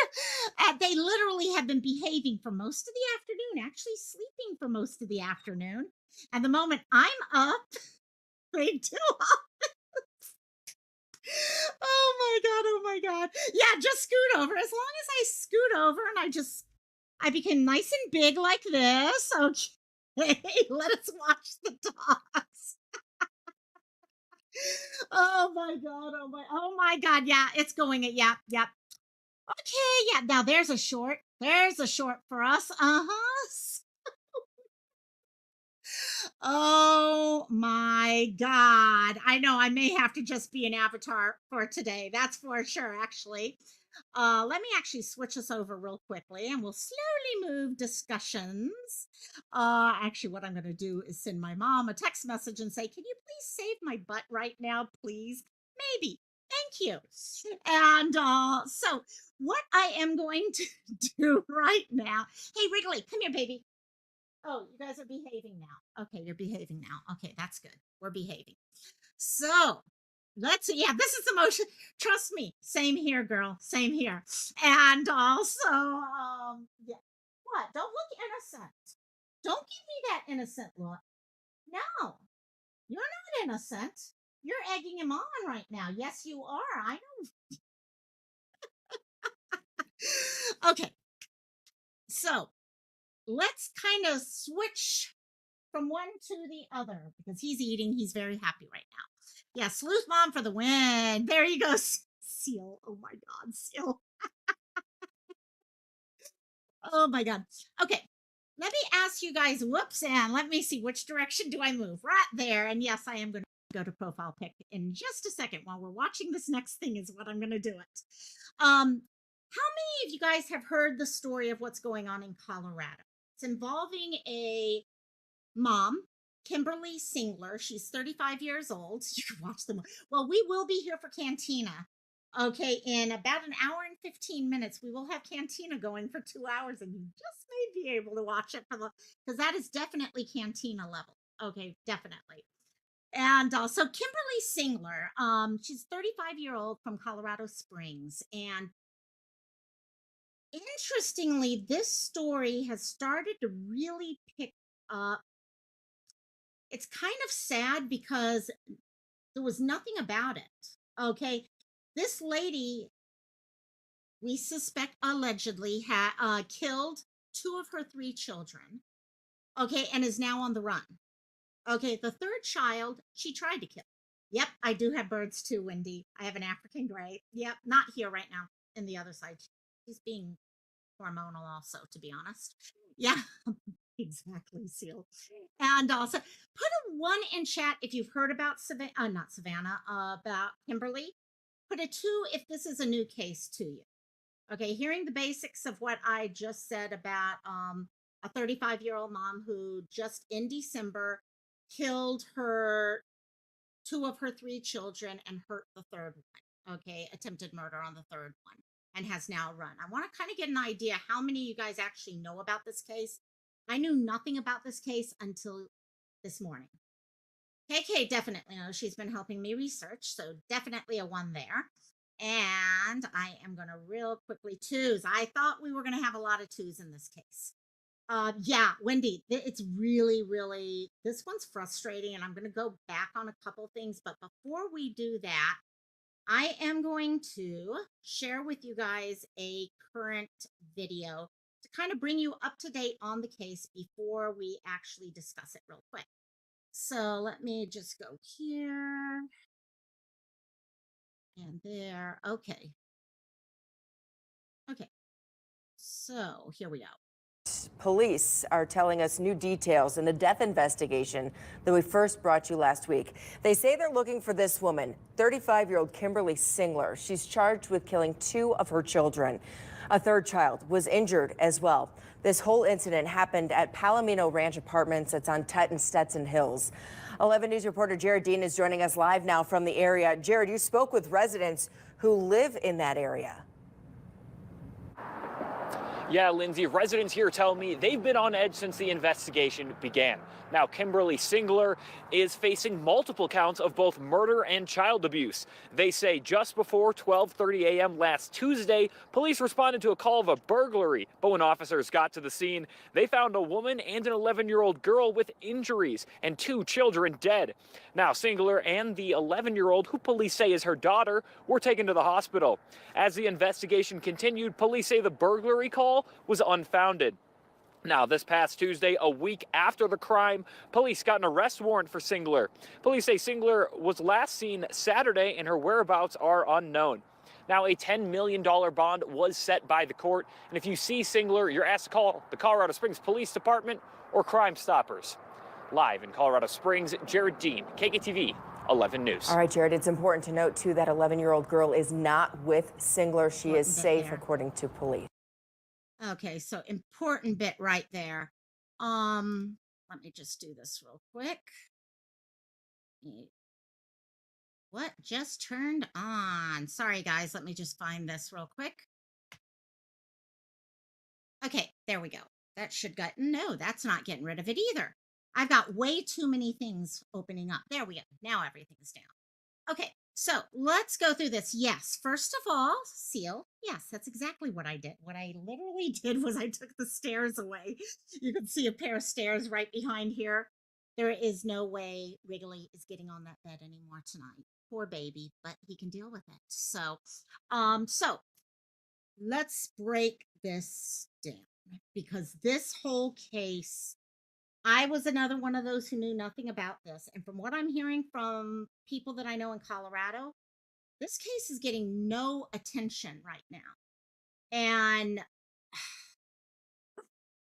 They literally have been behaving for most of the afternoon, actually sleeping for most of the afternoon. And the moment I'm up, they do up. Oh my God. Oh my God. Yeah, just scoot over. As long as I scoot over and I became nice and big like this. Okay. Let us watch the dogs. Oh my God. Oh my God. Yeah, it's going. Yeah, yeah. Okay, yeah. Now there's a short. There's a short for us. Uh-huh. Oh my God. I know I may have to just be an avatar for today. That's for sure, actually. Let me actually switch us over real quickly and we'll slowly move discussions. Actually, what I'm going to do is send my mom a text message and say, can you please save my butt right now, please? Maybe. Thank you. And so, what I am going to do right now. Hey, Wrigley, come here, baby. Oh, you guys are behaving now. Okay, you're behaving now. Okay, that's good. We're behaving. So let's see. Yeah, this is the motion. Trust me. Same here, girl. Same here. And also, yeah. What? Don't look innocent. Don't give me that innocent look. No, you're not innocent. You're egging him on right now. Yes, you are. I know. Okay. So let's kind of switch from one to the other because he's eating. He's very happy right now. Yeah, Sleuth Mom for the win. There you go. Seal. Oh my God, Seal. Oh my God. Okay. Let me ask you guys, whoops, and let me see which direction do I move? Right there. And yes, I am going to go to profile pic in just a second. While we're watching this next thing is what I'm going to do it. How many of you guys have heard the story of what's going on in Colorado? It's involving a mom Kimberlee Singler. She's 35 years old. You can watch them. Well, we will be here for Cantina. Okay, in about an hour and 15 minutes, we will have Cantina going for 2 hours, and you just may be able to watch it for the because that is definitely Cantina level. Okay, definitely. And so Kimberlee Singler, she's 35-year-old from Colorado Springs. And interestingly, this story has started to really pick up. It's kind of sad because there was nothing about it. Okay. This lady, we suspect allegedly had killed two of her three children. Okay. And is now on the run. Okay. The third child, she tried to kill. Yep. I do have birds too, Wendy. I have an African gray. Yep. Not here right now. In the other side. She's being hormonal also, to be honest. Yeah. Exactly, Seal. And also, put a one in chat if you've heard about not Savannah, about Kimberlee. Put a two if this is a new case to you. Okay, hearing the basics of what I just said about a 35-year-old mom who just in December killed her two of her three children and hurt the third one. Okay, attempted murder on the third one and has now run. I want to kind of get an idea how many of you guys actually know about this case. I knew nothing about this case until this morning. KK definitely knows. She's been helping me research, so definitely a one there. And I am going to real quickly twos. I thought we were going to have a lot of twos in this case. Yeah, Wendy, it's really, really, this one's frustrating, and I'm going to go back on a couple things. But before we do that, I am going to share with you guys a current video to kind of bring you up to date on the case before we actually discuss it real quick. So let me just go here and there. Okay. Okay. So here we go. Police are telling us new details in the death investigation that we first brought you last week. They say they're looking for this woman, 35-year-old Kimberlee Singler. She's charged with killing two of her children. A third child was injured as well. This whole incident happened at Palomino Ranch Apartments. It's on Tett and Stetson Hills. 11 News reporter Jared Dean is joining us live now from the area. Jared, you spoke with residents who live in that area. Yeah, Lindsay, residents here tell me they've been on edge since the investigation began. Now, Kimberlee Singler is facing multiple counts of both murder and child abuse. They say just before 12:30 a.m. last Tuesday, police responded to a call of a burglary. But when officers got to the scene, they found a woman and an 11-year-old girl with injuries and two children dead. Now, Singler and the 11-year-old, who police say is her daughter, were taken to the hospital. As the investigation continued, police say the burglary call was unfounded. Now, this past Tuesday, a week after the crime, police got an arrest warrant for Singler. Police say Singler was last seen Saturday and her whereabouts are unknown. Now, a $10 million bond was set by the court, and if you see Singler, you're asked to call the Colorado Springs Police Department or Crime Stoppers. Live in Colorado Springs, Jared Dean, KKTV 11 News. All right, Jared, it's important to note, too, that 11-year-old girl is not with Singler. She is safe, according to police. Okay, so important bit right there. Let me just do this real quick. What just turned on? Sorry, guys. Let me just find this real quick. Okay, there we go. That should get, no, that's not getting rid of it either. I've got way too many things opening up. There we go. Now everything's down. Okay, so let's go through this. Yes, first of all, Seal. Yes, that's exactly what I did. What I literally did was I took the stairs away. You can see a pair of stairs right behind here. There is no way Wrigley is getting on that bed anymore tonight. Poor baby, but he can deal with it. So let's break this down because this whole case, I was another one of those who knew nothing about this. And from what I'm hearing from people that I know in Colorado, this case is getting no attention right now. And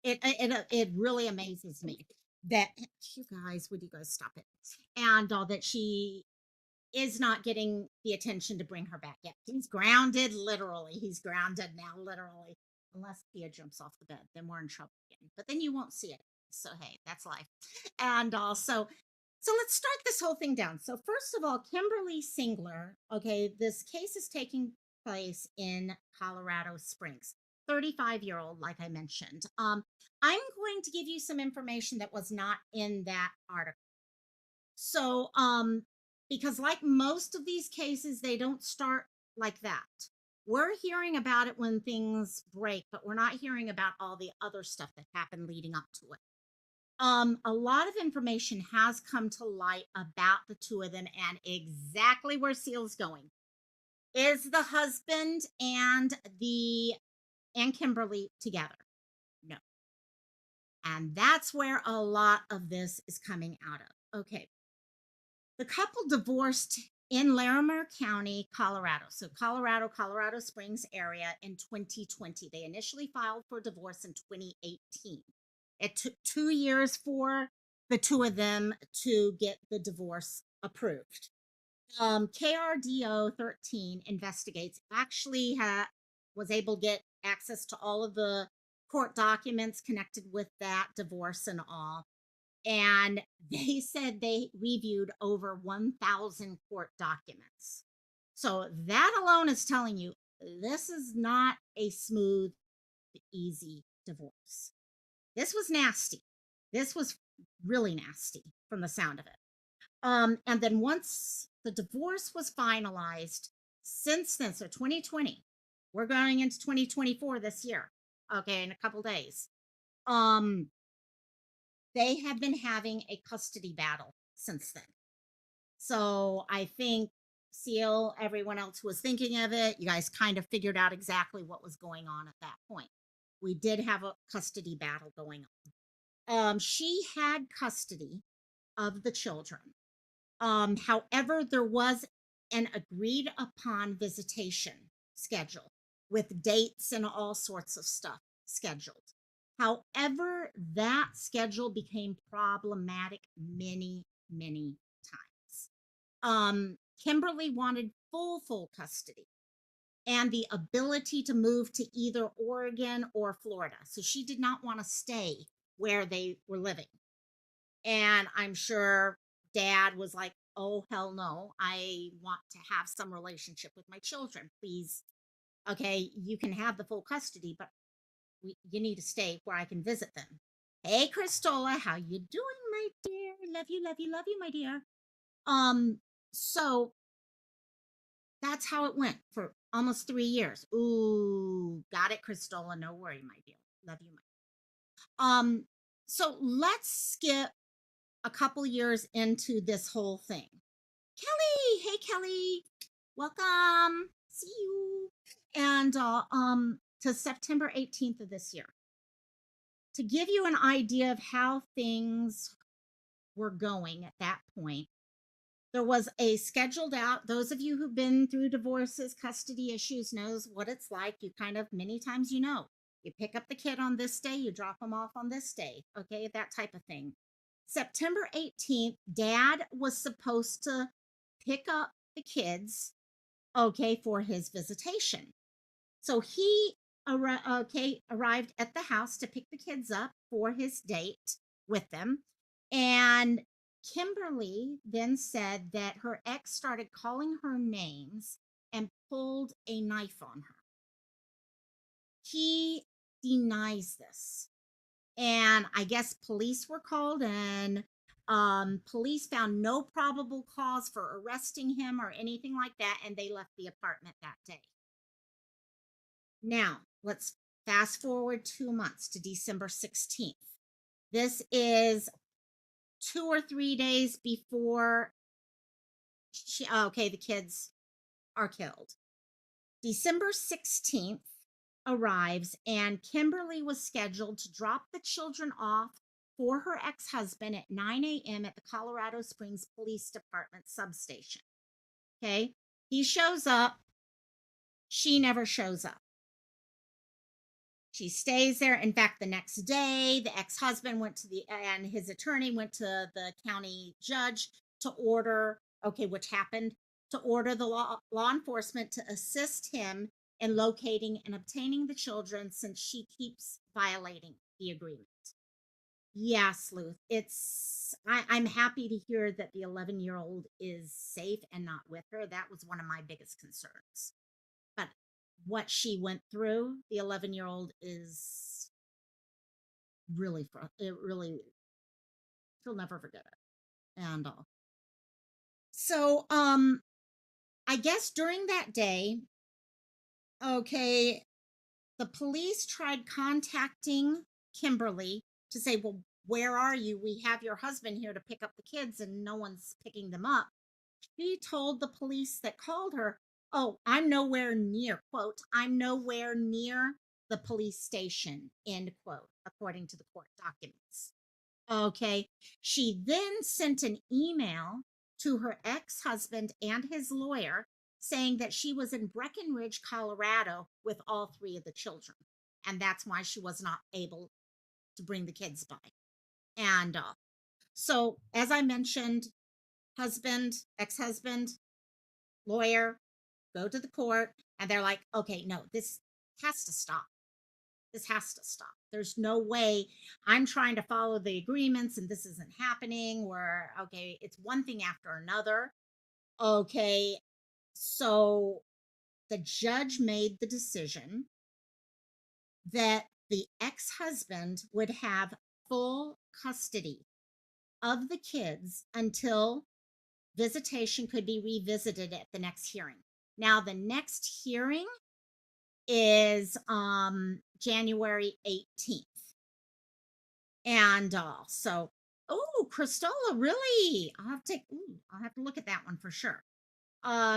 it really amazes me that you guys, would you guys stop it? And that she is not getting the attention to bring her back yet. He's grounded, literally. He's grounded now, literally. Unless Thea jumps off the bed, then we're in trouble again. But then you won't see it. So hey, that's life. And also, so let's start this whole thing down. So first of all, Kimberlee Singler, okay, this case is taking place in Colorado Springs. 35-year-old, like I mentioned. I'm going to give you some information that was not in that article. So, because like most of these cases, they don't start like that. We're hearing about it when things break, but we're not hearing about all the other stuff that happened leading up to it. A lot of information has come to light about the two of them and exactly where Seal's going. Is the husband and Kimberlee together? No. And that's where a lot of this is coming out of. Okay. The couple divorced in Larimer County, Colorado. So Colorado Springs area in 2020. They initially filed for divorce in 2018. It took 2 years for the two of them to get the divorce approved. KRDO 13 investigates actually was able to get access to all of the court documents connected with that divorce and all. And they said they reviewed over 1,000 court documents. So that alone is telling you this is not a smooth, easy divorce. This was nasty. This was really nasty from the sound of it. And then once the divorce was finalized, since then, so 2020, we're going into 2024 this year. Okay, in a couple days. They have been having a custody battle since then. So I think Seal, everyone else who was thinking of it, you guys kind of figured out exactly what was going on at that point. We did have a custody battle going on. She had custody of the children. However, there was an agreed upon visitation schedule with dates and all sorts of stuff scheduled. However, that schedule became problematic many, many times. Kimberlee wanted full custody and the ability to move to either Oregon or Florida. So she did not want to stay where they were living. And I'm sure dad was like, oh, hell no. I want to have some relationship with my children. Please. Okay, you can have the full custody, but you need to stay where I can visit them. Hey, Christola, how you doing, my dear? Love you, love you, love you, my dear. So that's how it went for almost 3 years. Ooh, got it, Christola. No worry, my dear. Love you, my. So let's skip a couple years into this whole thing. Kelly, hey Kelly, welcome. See you. And to September 18th of this year. To give you an idea of how things were going at that point, there was a scheduled out. Those of you who've been through divorces, custody issues knows what it's like. You kind of many times you pick up the kid on this day, you drop them off on this day, okay, that type of thing. September 18th, dad was supposed to pick up the kids, okay, for his visitation. So he arrived at the house to pick the kids up for his date with them. And Kimberlee then said that her ex started calling her names and pulled a knife on her. He denies this. And I guess police were called and police found no probable cause for arresting him or anything like that. And they left the apartment that day. Now, let's fast forward 2 months to December 16th. This is 2 or 3 days before the kids are killed. December 16th arrives and Kimberlee was scheduled to drop the children off for her ex-husband at 9 a.m. at the Colorado Springs Police Department substation. Okay, he shows up. She never shows up. She stays there. In fact, the next day, the ex-husband and his attorney went to the county judge to order, which happened, to order the law enforcement to assist him in locating and obtaining the children since she keeps violating the agreement. Yeah, Sleuth. I'm happy to hear that the 11-year-old is safe and not with her. That was one of my biggest concerns. But what she went through, the 11-year-old is really, it really, she'll never forget it. And so, I guess during that day, okay, the police tried contacting Kimberlee to say, well, where are you? We have your husband here to pick up the kids, and no one's picking them up. She told the police that called her, oh, I'm nowhere near, quote, I'm nowhere near the police station, end quote, according to the court documents. Okay. She then sent an email to her ex husband and his lawyer saying that she was in Breckenridge, Colorado with all three of the children. And that's why she was not able to bring the kids by. And so, as I mentioned, husband, ex husband, lawyer go to the court, and they're like, okay, no, this has to stop. This has to stop. There's no way I'm trying to follow the agreements and this isn't happening. Where, okay, it's one thing after another. Okay. So the judge made the decision that the ex husband would have full custody of the kids until visitation could be revisited at the next hearing. Now, the next hearing is January 18th. And so, oh, Cristola, really? I'll have to look at that one for sure.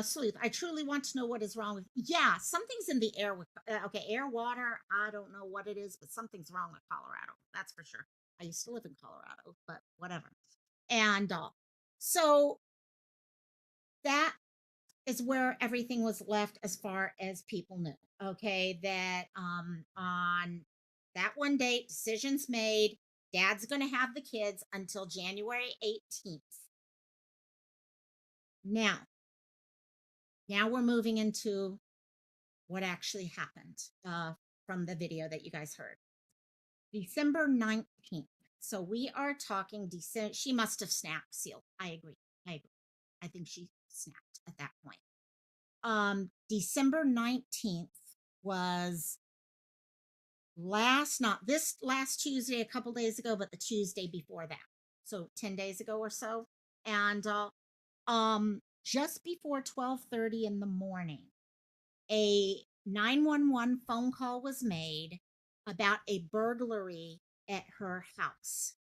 Sleuth, I truly want to know what is wrong with. Yeah, something's in the air with. Okay, air, water. I don't know what it is, but something's wrong with Colorado. That's for sure. I used to live in Colorado, but whatever. And so that is where everything was left as far as people knew. Okay, that on that one date, decisions made. Dad's going to have the kids until January 18th. Now, now we're moving into what actually happened from the video that you guys heard. December 19th. So we are talking December. She must have snapped seal. I agree. I agree. I think she snapped at that point. December 19th was not this last Tuesday, a couple days ago, but the Tuesday before that. So 10 days ago or so. And just before 12:30 in the morning, a 911 phone call was made about a burglary at her house.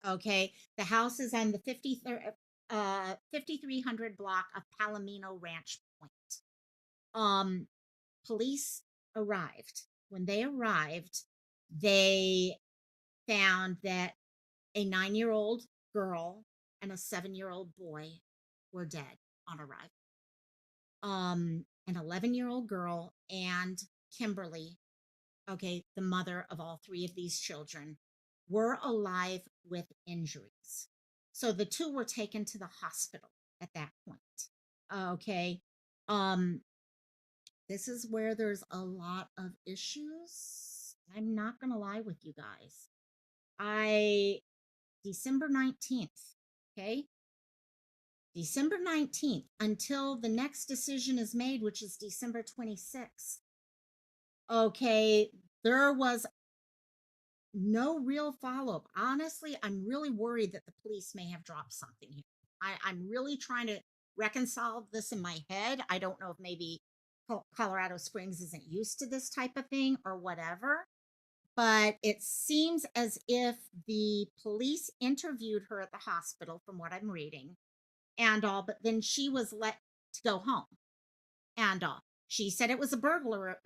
Okay. The house is on the 5300 block of Palomino Ranch Point. Police arrived. When they arrived, they found that a 9-year-old girl and a 7-year-old boy were dead on arrival. An 11-year-old girl and Kimberlee, okay, the mother of all three of these children, were alive with injuries. So the two were taken to the hospital at that point. Okay. This is where there's a lot of issues. I'm not going to lie with you guys. December 19th, okay? December 19th until the next decision is made, which is December 26th. Okay, there was no real follow up. Honestly, I'm really worried that the police may have dropped something here. I'm really trying to reconcile this in my head. I don't know if maybe Colorado Springs isn't used to this type of thing or whatever, but it seems as if the police interviewed her at the hospital, from what I'm reading, and all, but then she was let to go home. And she said it was a burglar,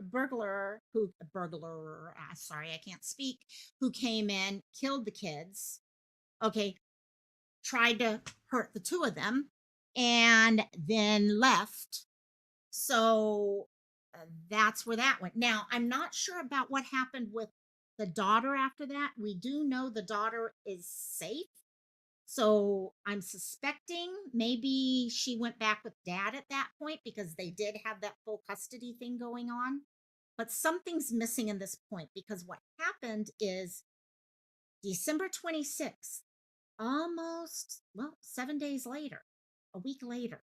sorry, I can't speak, who came in, killed the kids, okay, tried to hurt the two of them, and then left. So that's where that went. Now, I'm not sure about what happened with the daughter after that. We do know the daughter is safe. So I'm suspecting maybe she went back with dad at that point because they did have that full custody thing going on. But something's missing in this point because what happened is December 26th, almost, well, 7 days later, a week later,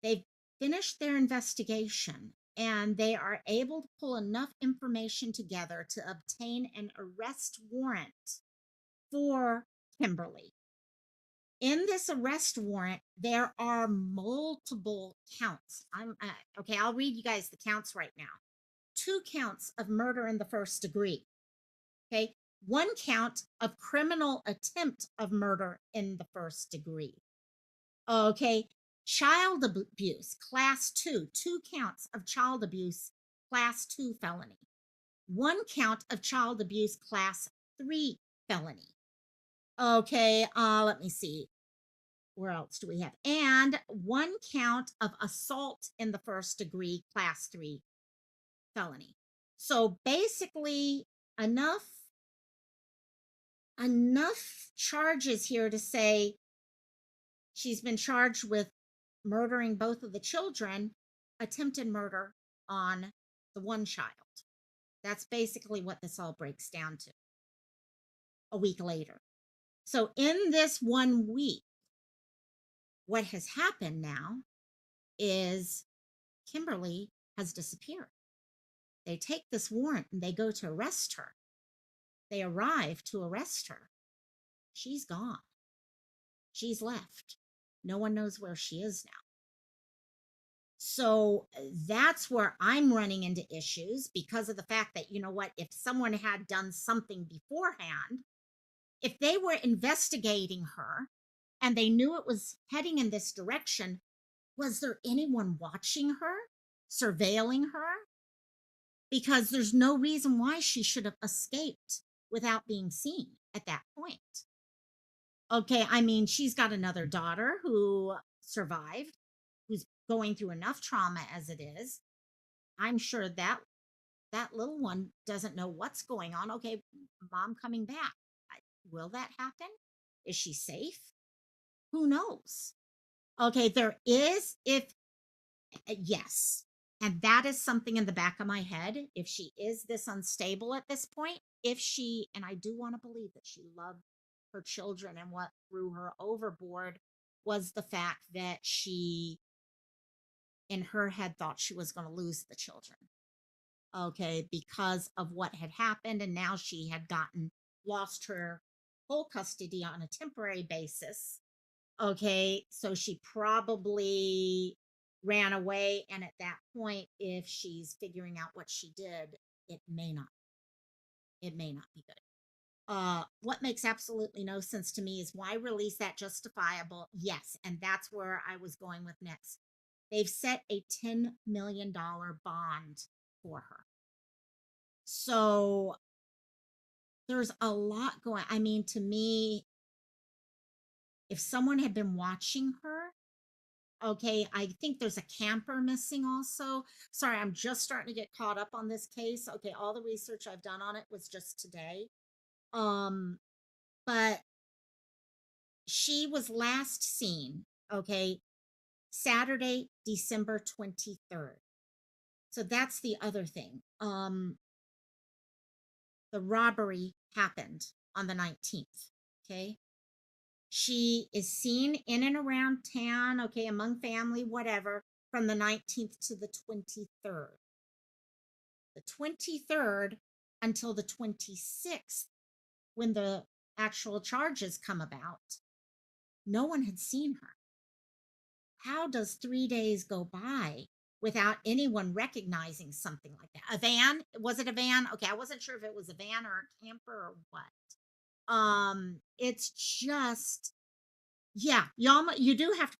they've finished their investigation and they are able to pull enough information together to obtain an arrest warrant for Kimberlee. In this arrest warrant, there are multiple counts. Okay, I'll read you guys the counts right now. 2 counts of murder in the first degree. Okay, 1 count of criminal attempt of murder in the first degree. Okay, child abuse, class 2, 2 counts of child abuse, class 2 felony. 1 count of child abuse, class 3 felony. Okay, let me see. Where else do we have? And 1 count of assault in the first degree, class 3 felony. So basically, enough charges here to say she's been charged with murdering both of the children, attempted murder on the one child. That's basically what this all breaks down to a week later. So in this 1 week, what has happened now is Kimberlee has disappeared. They take this warrant and they go to arrest her. They arrive to arrest her. She's gone. She's left. No one knows where she is now. So that's where I'm running into issues because of the fact that, you know what, if someone had done something beforehand, if they were investigating her and they knew it was heading in this direction, was there anyone watching her, surveilling her? Because there's no reason why she should have escaped without being seen at that point. Okay, I mean, she's got another daughter who survived, who's going through enough trauma as it is. I'm sure that little one doesn't know what's going on. Okay, mom coming back. Will that happen? Is she safe? Who knows? Okay, there is, if yes, and that is something in the back of my head. If she is this unstable at this point, if she, and I do want to believe that she loved her children, and what threw her overboard was the fact that she, in her head, thought she was going to lose the children. Okay, because of what had happened, and now she had lost her full custody on a temporary basis. Okay, so she probably ran away, and at that point, if she's figuring out what she did, it may not be good. What makes absolutely no sense to me is why release that justifiable? Yes, and that's where I was going with next. They've set a $10 million bond for her. So there's a lot going. I mean, to me, if someone had been watching her, okay, I think there's a camper missing also. Sorry, I'm just starting to get caught up on this case. Okay, all the research I've done on it was just today. But she was last seen, okay, Saturday, December 23rd. So that's the other thing. The robbery happened on the 19th, okay? She is seen in and around town, okay, among family, whatever, from the 19th to the 23rd. The 23rd until the 26th, when the actual charges come about, no one had seen her. How does 3 days go by without anyone recognizing something like that? A van? Was it a van? Okay, I wasn't sure if it was a van or a camper or what. It's just, yeah, you do have to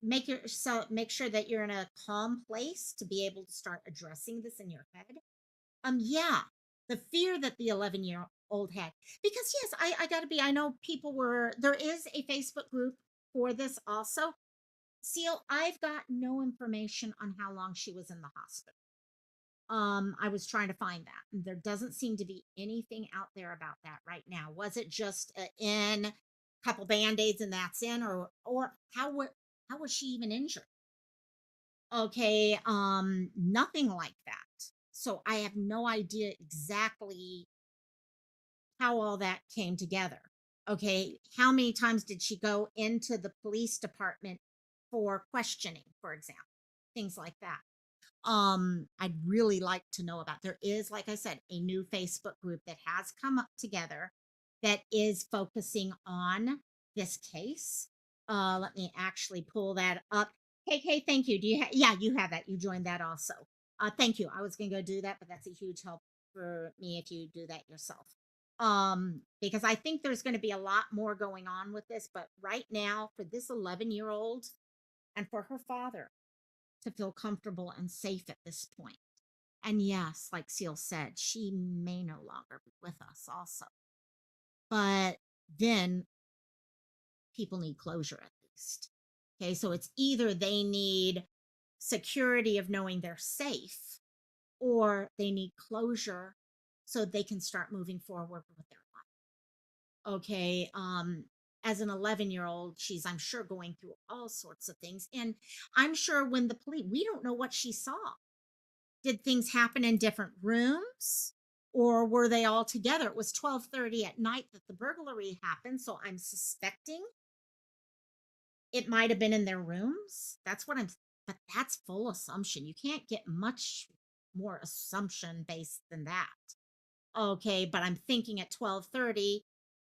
make sure that you're in a calm place to be able to start addressing this in your head. Yeah, the fear that the 11-year-old had, because yes, I gotta be, I know there is a Facebook group for this also. Seal, I've got no information on how long she was in the hospital. I was trying to find that. And there doesn't seem to be anything out there about that right now. Was it just a couple band-aids and that's in, or how was she even injured? Okay, nothing like that. So I have no idea exactly how all that came together. Okay, how many times did she go into the police department for questioning, for example, things like that. I'd really like to know about. There is, like I said, a new Facebook group that has come up together that is focusing on this case. Let me actually pull that up. KK, thank you. Do you yeah, you have that. You joined that also. Thank you. I was gonna go do that, but that's a huge help for me if you do that yourself. Because I think there's gonna be a lot more going on with this, but right now, for this 11-year-old and for her father to feel comfortable and safe at this point. And yes, like Seal said, she may no longer be with us also. But then people need closure at least. Okay, so it's either they need security of knowing they're safe or they need closure so they can start moving forward with their life. Okay, as an 11-year-old, she's, I'm sure, going through all sorts of things. And I'm sure when the police, we don't know what she saw. Did things happen in different rooms or were they all together? It was 12:30 at night that the burglary happened, so I'm suspecting it might have been in their rooms. That's what I'm but that's full assumption. You can't get much more assumption based than that. Okay, but I'm thinking at 12:30,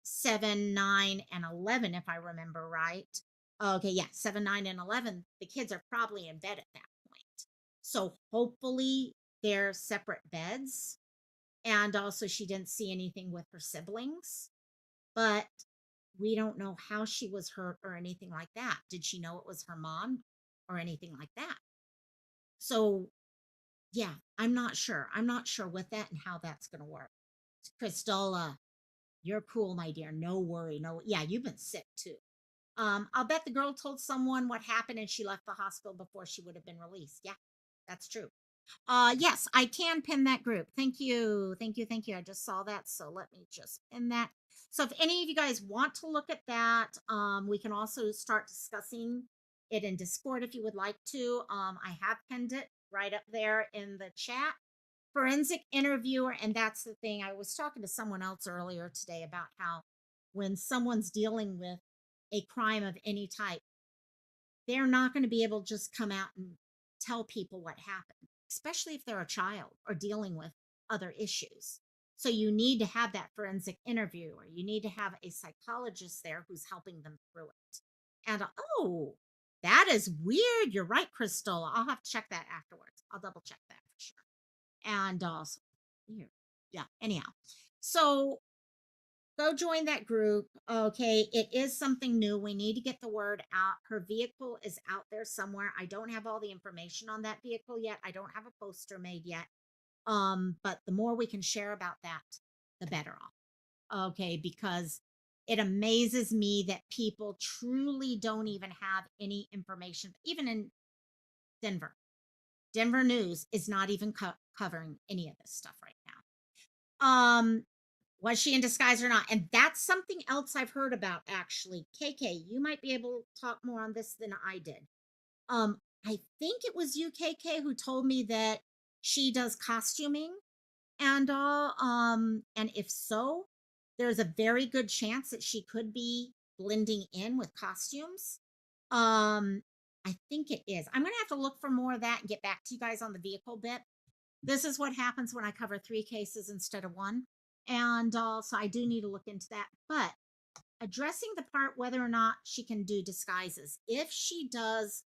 7, 9, and 11, if I remember right. Okay, yeah, 7, 9, and 11, the kids are probably in bed at that point. So hopefully they're separate beds. And also, she didn't see anything with her siblings, but we don't know how she was hurt or anything like that. Did she know it was her mom or anything like that? So, yeah, I'm not sure. I'm not sure with that and how that's going to work. Crystal, you're cool, my dear. No worry. No, yeah, you've been sick too. I'll bet the girl told someone what happened and she left the hospital before she would have been released. Yeah, that's true. Yes, I can pin that group. Thank you. Thank you. Thank you. I just saw that. So let me just pin that. So if any of you guys want to look at that, we can also start discussing it in Discord if you would like to. I have pinned it right up there in the chat. Forensic interviewer, and that's the thing. I was talking to someone else earlier today about how when someone's dealing with a crime of any type, they're not going to be able to just come out and tell people what happened, especially if they're a child or dealing with other issues. So you need to have that forensic interview, or you need to have a psychologist there who's helping them through it. And oh, that is weird. You're right, Crystal. I'll have to check that afterwards. I'll double check that for sure. And also, weird. Yeah. Anyhow, so go join that group. Okay, it is something new. We need to get the word out. Her vehicle is out there somewhere. I don't have all the information on that vehicle yet. I don't have a poster made yet. But the more we can share about that, the better off. Okay, because it amazes me that people truly don't even have any information, even in Denver. Denver news is not even covering any of this stuff right now. Was she in disguise or not? And that's something else I've heard about actually. KK, you might be able to talk more on this than I did. I think it was you, KK, who told me that she does costuming and all. And if so, there's a very good chance that she could be blending in with costumes. Um, I think it is. I'm gonna have to look for more of that and get back to you guys on the vehicle bit. This is what happens when I cover 3 cases instead of 1. And so I do need to look into that. But addressing the part whether or not she can do disguises, if she does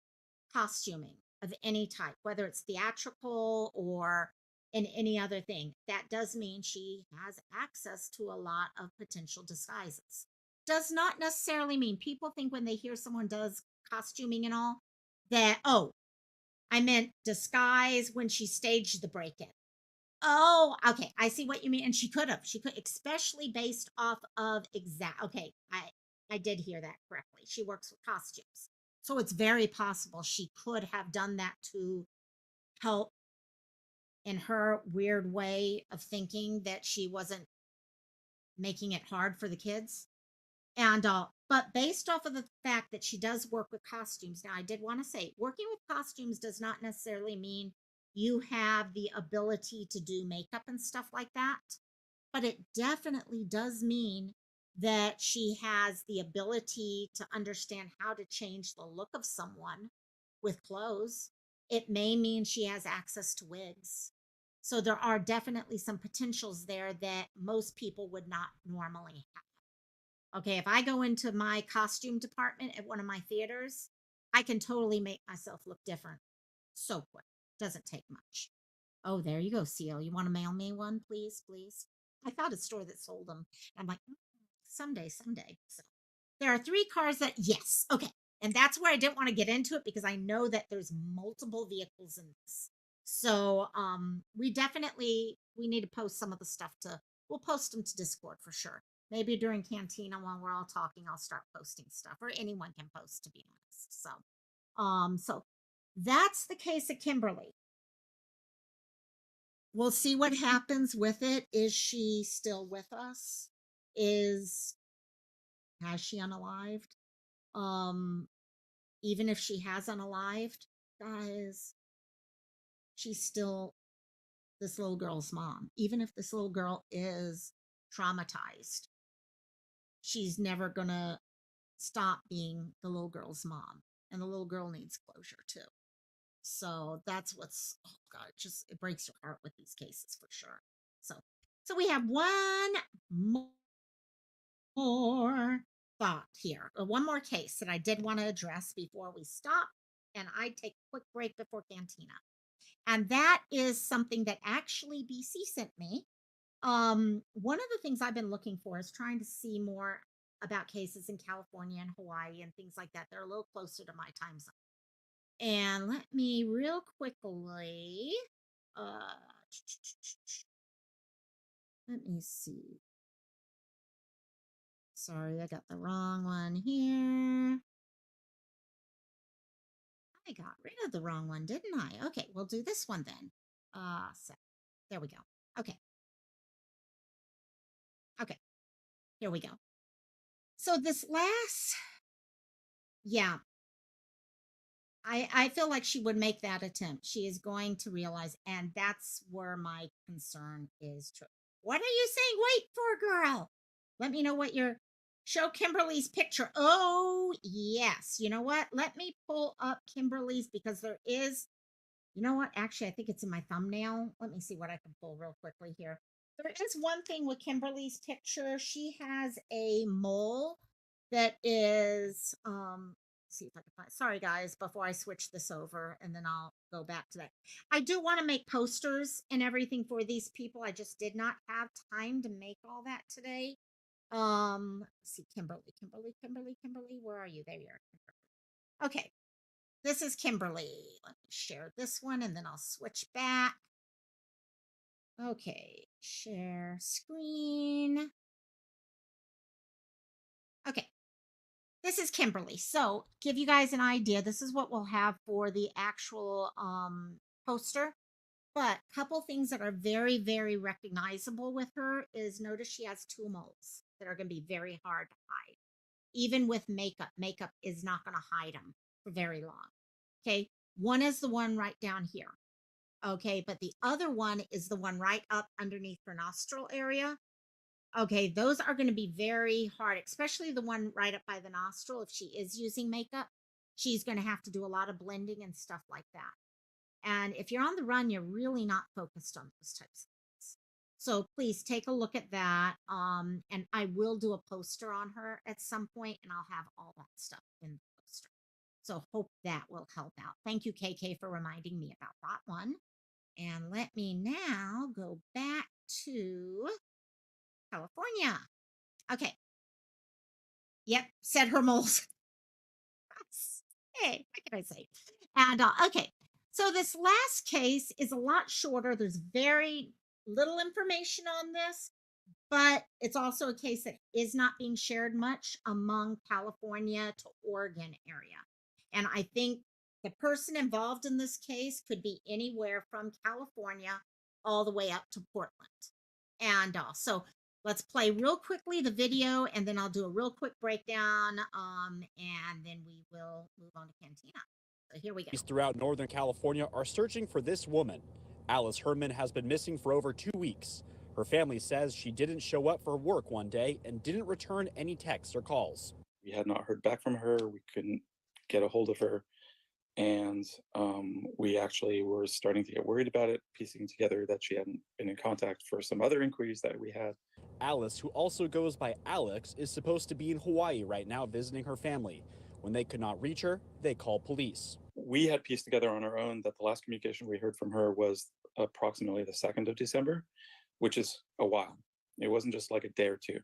costuming of any type, whether it's theatrical or in any other thing, that does mean she has access to a lot of potential disguises. Does not necessarily mean people think when they hear someone does costuming and all that, oh, I meant disguise when she staged the break in. Oh, okay. I see what you mean. And she could have. She could, especially based off of exact. Okay, I did hear that correctly. She works with costumes, so it's very possible she could have done that to help in her weird way of thinking that she wasn't making it hard for the kids. And but based off of the fact that she does work with costumes, now I did want to say working with costumes does not necessarily mean you have the ability to do makeup and stuff like that. but it definitely does mean that she has the ability to understand how to change the look of someone with clothes. It may mean she has access to wigs. So there are definitely some potentials there that most people would not normally have. Okay, if I go into my costume department at one of my theaters, I can totally make myself look different so quick. Doesn't take much. Oh, there you go, CO. You want to mail me one, please, please? I found a store that sold them. I'm like, someday, someday. So there are three cars that, yes, okay. And that's where I didn't want to get into it because I know that there's multiple vehicles in this. So we need to post some of the stuff we'll post them to Discord for sure. Maybe during Cantina while we're all talking, I'll start posting stuff, or anyone can post, to be honest. So that's the case of Kimberlee. We'll see what happens with it. Is she still with us? Has she unalived? Um, Even if she has unalived, guys, she's still this little girl's mom. Even if this little girl is traumatized, she's never gonna stop being the little girl's mom. And the little girl needs closure too. So that's what's, oh God, it breaks your heart with these cases for sure. So we have one more thought here, one more case that I did want to address before we stop, and I take a quick break before Cantina. And that is something that actually BC sent me. One of the things I've been looking for is trying to see more about cases in California and Hawaii and things like that. They're a little closer to my time zone. And let me real quickly, uh, let me see. Sorry, I got the wrong one here. I got rid of the wrong one, didn't I? Okay, we'll do this one then. So there we go. Okay. Okay. Here we go. So this last, yeah, I feel like she would make that attempt. She is going to realize, and that's where my concern is. What are you saying? Wait for, girl. Let me know what your show Kimberlee's picture. Oh, yes. You know what? Let me pull up Kimberlee's because there is, you know what? Actually, I think it's in my thumbnail. Let me see what I can pull real quickly here. There is one thing with Kimberlee's picture. She has a mole that is see if I can find, sorry guys, before I switch this over and then I'll go back to that. I do want to make posters and everything for these people. I just did not have time to make all that today. Let's see, Kimberlee, where are you? There you are. Okay, this is Kimberlee. Let me share this one and then I'll switch back. Okay, share screen. Okay, this is Kimberlee. So, give you guys an idea. This is what we'll have for the actual poster. But a couple things that are very, very recognizable with her is notice she has two moles that are going to be very hard to hide. Even with makeup, makeup is not going to hide them for very long. Okay, one is the one right down here. Okay, but the other one is the one right up underneath her nostril area. Okay, those are going to be very hard, especially the one right up by the nostril. If she is using makeup, she's going to have to do a lot of blending and stuff like that. And if you're on the run, you're really not focused on those types of things. So please take a look at that. And I will do a poster on her at some point, and I'll have all that stuff in the poster. So hope that will help out. Thank you, KK, for reminding me about that one. And let me now go back to California. Okay. Yep, said her moles. Hey, what can I say? And okay, so this last case is a lot shorter. There's very little information on this, but it's also a case that is not being shared much among California to Oregon area. And I think the person involved in this case could be anywhere from California all the way up to Portland. And so let's play real quickly the video, and then I'll do a real quick breakdown, and then we will move on to Cantina. So here we go. Throughout Northern California are searching for this woman. Alice Herrman has been missing for over 2 weeks. Her family says she didn't show up for work one day and didn't return any texts or calls. We had not heard back from her. We couldn't get a hold of her. And we actually were starting to get worried about it, piecing together that she hadn't been in contact for some other inquiries that we had. Alice, who also goes by Alex, is supposed to be in Hawaii right now visiting her family. When they could not reach her, they called police. We had pieced together on our own that the last communication we heard from her was approximately the 2nd of December, which is a while. It wasn't just like a day or two.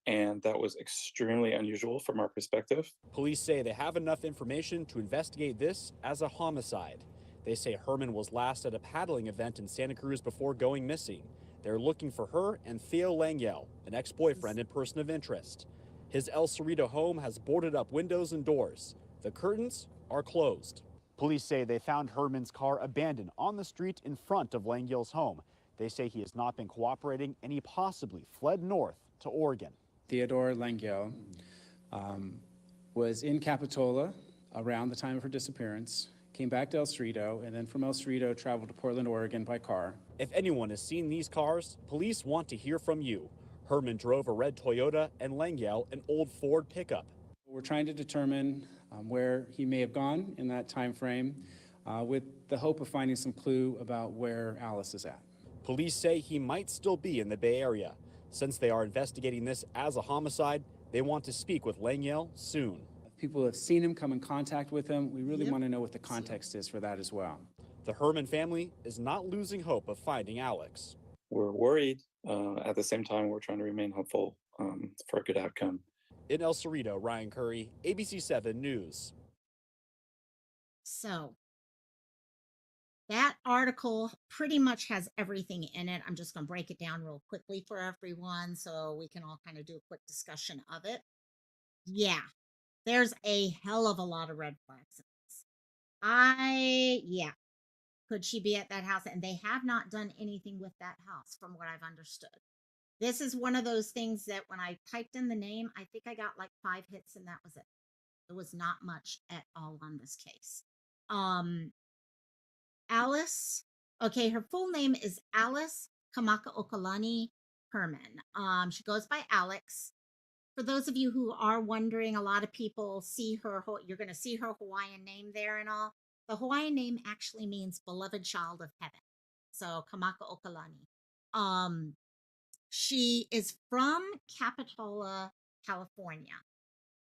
And that was extremely unusual from our perspective. Police say they have enough information to investigate this as a homicide. They say Herrman was last at a paddling event in Santa Cruz before going missing. They're looking for her and Theo Langyel, an ex-boyfriend and person of interest. His El Cerrito home has boarded up windows and doors. The curtains are closed. Police say they found Herrman's car abandoned on the street in front of Langyel's home. They say he has not been cooperating and he possibly fled north to Oregon. Theodore Langyel was in Capitola around the time of her disappearance, came back to El Cerrito, and then from El Cerrito traveled to Portland, Oregon by car. If anyone has seen these cars, police want to hear from you. Herrman drove a red Toyota and Langyel an old Ford pickup. We're trying to determine where he may have gone in that time frame with the hope of finding some clue about where Alice is at. Police say he might still be in the Bay Area. Since they are investigating this as a homicide, they want to speak with Langyel soon. If people have seen him, come in contact with him, we really want to know what the context is for that as well. The Herrman family is not losing hope of finding Alex. We're worried. At the same time, we're trying to remain hopeful for a good outcome. In El Cerrito, Ryan Curry, ABC7 News. So that article pretty much has everything in it. I'm just going to break it down real quickly for everyone so we can all kind of do a quick discussion of it. Yeah, there's a hell of a lot of red flags in this. Yeah. Could she be at that house? And they have not done anything with that house from what I've understood. This is one of those things that when I typed in the name, I think I got like 5 hits and that was it. There was not much at all on this case. Alice, okay, her full name is Alice Kamakaokalani Herrman. She goes by Alex. For those of you who are wondering, a lot of people see her, you're going to see her Hawaiian name there and all. The Hawaiian name actually means beloved child of heaven. So Kamakaokalani. She is from Capitola, California.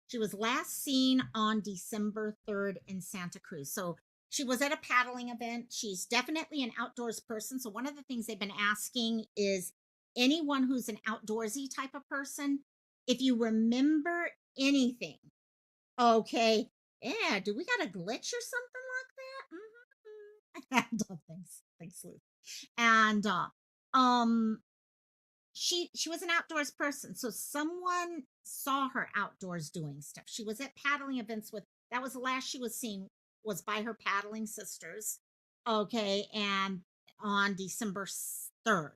She was last seen on December 3rd in Santa Cruz. So she was at a paddling event. She's definitely an outdoors person. So one of the things they've been asking is anyone who's an outdoorsy type of person, if you remember anything, okay, yeah, do we got a glitch or something like that? And thanks, Lou. And she was an outdoors person, so someone saw her outdoors doing stuff. She was at paddling events that was the last she was seen was by her paddling sisters. Okay, and on December 3rd.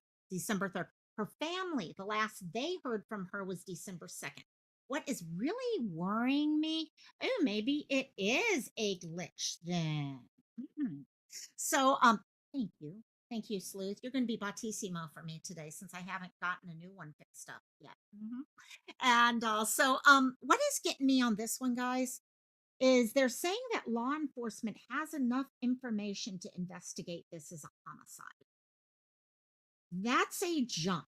Her family, the last they heard from her was December 2nd. What is really worrying me, oh, maybe it is a glitch then. So, thank you. Thank you, Sleuth. You're going to be Battissimo for me today since I haven't gotten a new one fixed up yet. And so, what is getting me on this one, guys, is they're saying that law enforcement has enough information to investigate this as a homicide. That's a jump.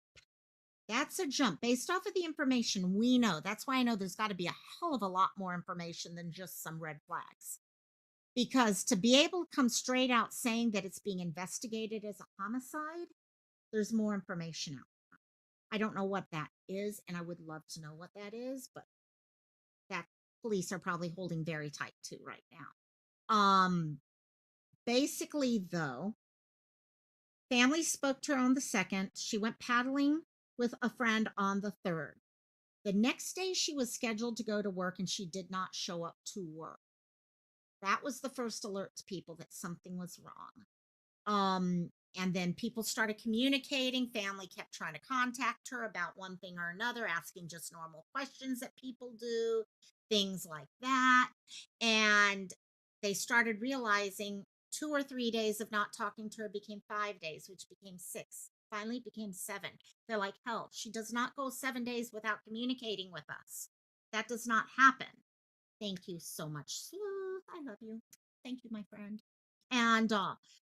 That's a jump based off of the information we know. That's why I know there's got to be a hell of a lot more information than just some red flags. Because to be able to come straight out saying that it's being investigated as a homicide, there's more information out there. I don't know what that is, and I would love to know what that is, but that police are probably holding very tight to right now. Basically, though, family spoke to her on the 2nd. She went paddling with a friend on the 3rd. The next day, she was scheduled to go to work, and she did not show up to work. That was the first alert to people that something was wrong. And then people started communicating. Family kept trying to contact her about one thing or another, asking just normal questions that people do, things like that. And they started realizing 2 or 3 days of not talking to her became 5 days, which became 6, finally became 7. They're like, hell, she does not go 7 days without communicating with us. That does not happen. Thank you so much, Sleuth. I love you. Thank you, my friend. And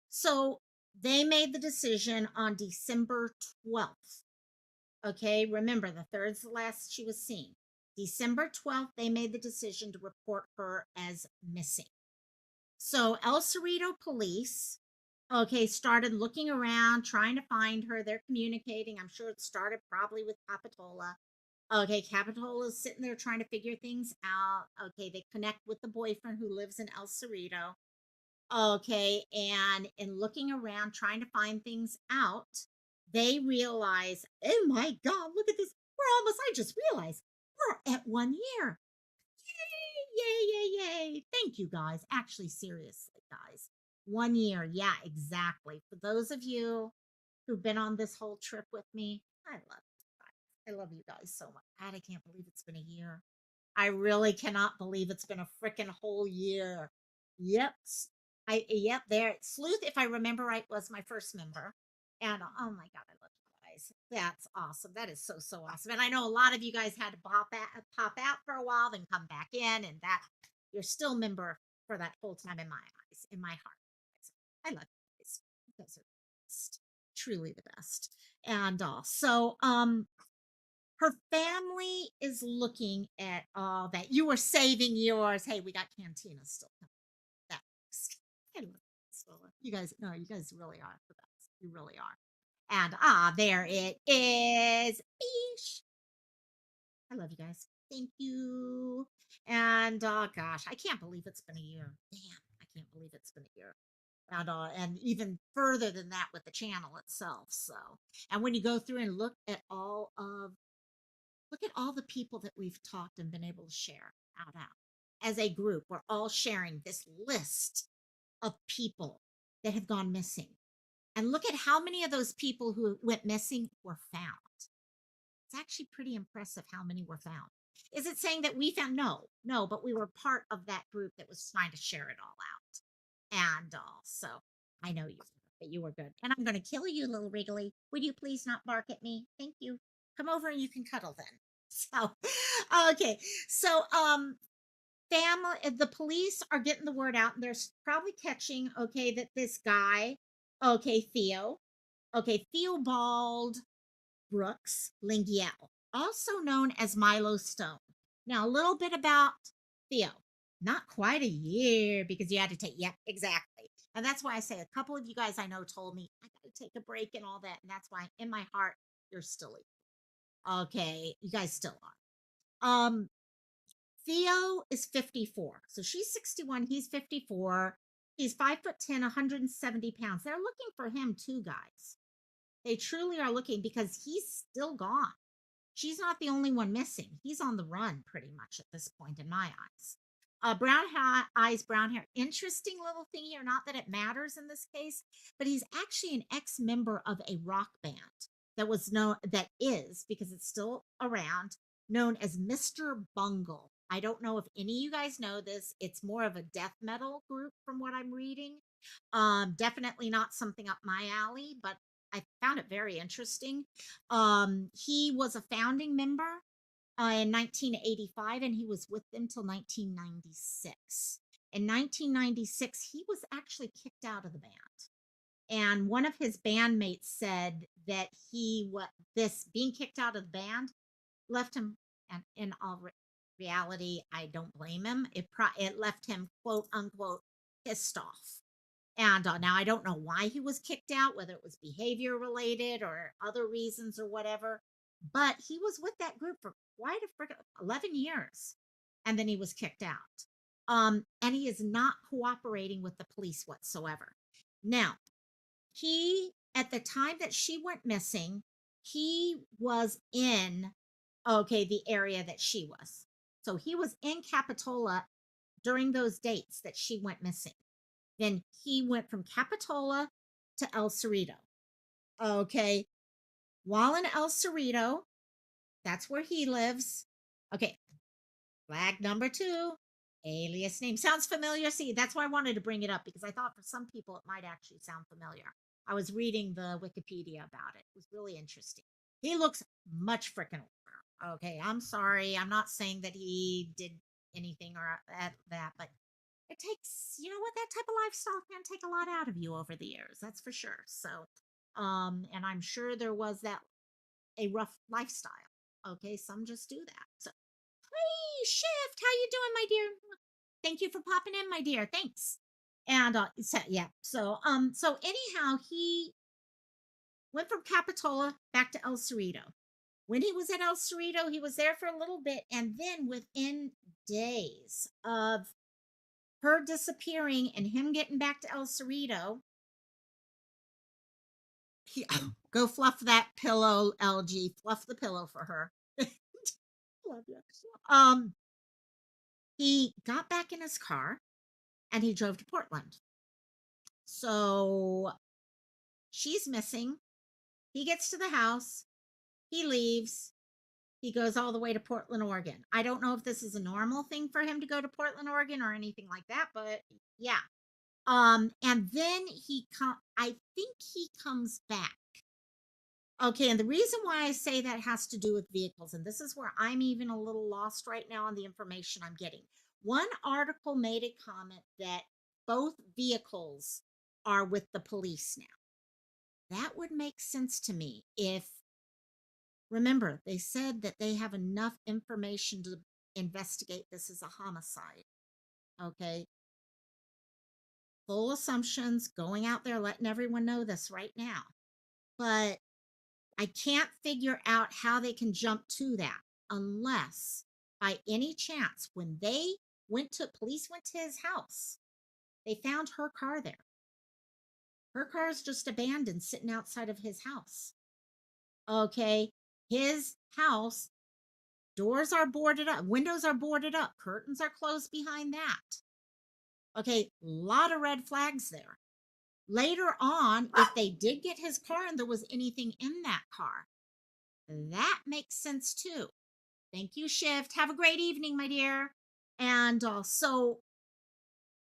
so they made the decision on December 12th. Okay, remember the third's the last she was seen. December 12th, they made the decision to report her as missing. So El Cerrito police, okay, started looking around, trying to find her. They're communicating. I'm sure it started probably with Capitola. Okay, Capitola's sitting there trying to figure things out. Okay, they connect with the boyfriend who lives in El Cerrito. Okay, and in looking around trying to find things out, they realize, oh my God, look at this. I just realized we're at 1 year. Yay, yay, yay, yay. Thank you guys. Actually, seriously, guys. 1 year. Yeah, exactly. For those of you who've been on this whole trip with me, I love you guys. I love you guys so much. God, I can't believe it's been a year. I really cannot believe it's been a freaking whole year. Yep. Yep, there. Sleuth, if I remember right, was my first member. And oh my God, I love you guys. That's awesome. That is so, so awesome. And I know a lot of you guys had to pop out for a while, then come back in, and that you're still a member for that whole time in my eyes, in my heart. I love you guys. You guys are the best. Truly the best. And her family is looking at all that. You were saving yours. Hey, we got Cantina still coming. That works. I love Stola. You guys, no, you guys really are the best. You really are. And there it is. Beesh. I love you guys. Thank you. And gosh, I can't believe it's been a year. Damn, I can't believe it's been a year. And even further than that with the channel itself. So, and when you go through and look at all the people that we've talked and been able to share out as a group. We're all sharing this list of people that have gone missing. And look at how many of those people who went missing were found. It's actually pretty impressive how many were found. Is it saying that we found? No, but we were part of that group that was trying to share it all out. And so I know you, but you were good. And I'm going to kill you, little Wrigley. Would you please not bark at me? Thank you. Come over and you can cuddle then. So, okay. So, the police are getting the word out, and they're probably catching, okay, that this guy, okay, Theobald Brooks Lingiel, also known as Milo Stone. Now, a little bit about Theo. Not quite a year because you had to take, yep, exactly. And that's why I say a couple of you guys I know told me I got to take a break and all that. And that's why in my heart, you're still equal. Okay, you guys still are. Theo is 54. So she's 61. He's 54. He's 5'10", 170 pounds. They're looking for him too, guys. They truly are looking because he's still gone. She's not the only one missing. He's on the run pretty much at this point in my eyes. Brown eyes, brown hair. Interesting little thing here. Not that it matters in this case, but he's actually an ex-member of a rock band that is, because it's still around, known as Mr. Bungle. I don't know if any of you guys know this. It's more of a death metal group from what I'm reading. Definitely not something up my alley, but I found it very interesting. He was a founding member in 1985, and he was with them till 1996. In 1996, he was actually kicked out of the band. And one of his bandmates said that this being kicked out of the band left him, and in all reality, I don't blame him. It left him, quote unquote, pissed off. And now I don't know why he was kicked out, whether it was behavior related or other reasons or whatever. But he was with that group for quite a freaking 11 years. And then he was kicked out. And he is not cooperating with the police whatsoever. Now, at the time that she went missing, he was in, the area that she was. So he was in Capitola during those dates that she went missing. Then he went from Capitola to El Cerrito. Okay. While in El Cerrito, that's where he lives. Okay. Flag number 2, alias name. Sounds familiar. See, that's why I wanted to bring it up, because I thought for some people it might actually sound familiar. I was reading the Wikipedia about it. It was really interesting. He looks much freaking older. Okay, I'm sorry. I'm not saying that he did anything or that, but it takes, you know what, that type of lifestyle can take a lot out of you over the years. That's for sure. So, and I'm sure there was that a rough lifestyle. Okay, some just do that. So, hey, Shift, how you doing, my dear? Thank you for popping in, my dear. Thanks. And yeah. So anyhow, he went from Capitola back to El Cerrito. When he was at El Cerrito, he was there for a little bit, and then within days of her disappearing and him getting back to El Cerrito, he go fluff that pillow, LG. Fluff the pillow for her. Love you. Um, he got back in his car and he drove to Portland. So she's missing. He gets to the house. He leaves. He goes all the way to Portland, Oregon. I don't know if this is a normal thing for him to go to Portland, Oregon or anything like that, but yeah. And then I think he comes back. Okay, and the reason why I say that has to do with vehicles, and this is where I'm even a little lost right now on the information I'm getting. One article made a comment that both vehicles are with the police now. That would make sense to me if, remember, they said that they have enough information to investigate this as a homicide. Okay. Full assumptions, going out there, letting everyone know this right now. But I can't figure out how they can jump to that unless, by any chance, when police went to his house, they found her car there. Her car is just abandoned, sitting outside of his house. Okay. His house, doors are boarded up, windows are boarded up, curtains are closed behind that. Okay. A lot of red flags there. Later on, if they did get his car and there was anything in that car, that makes sense too. Thank you, Shift. Have a great evening, my dear. And so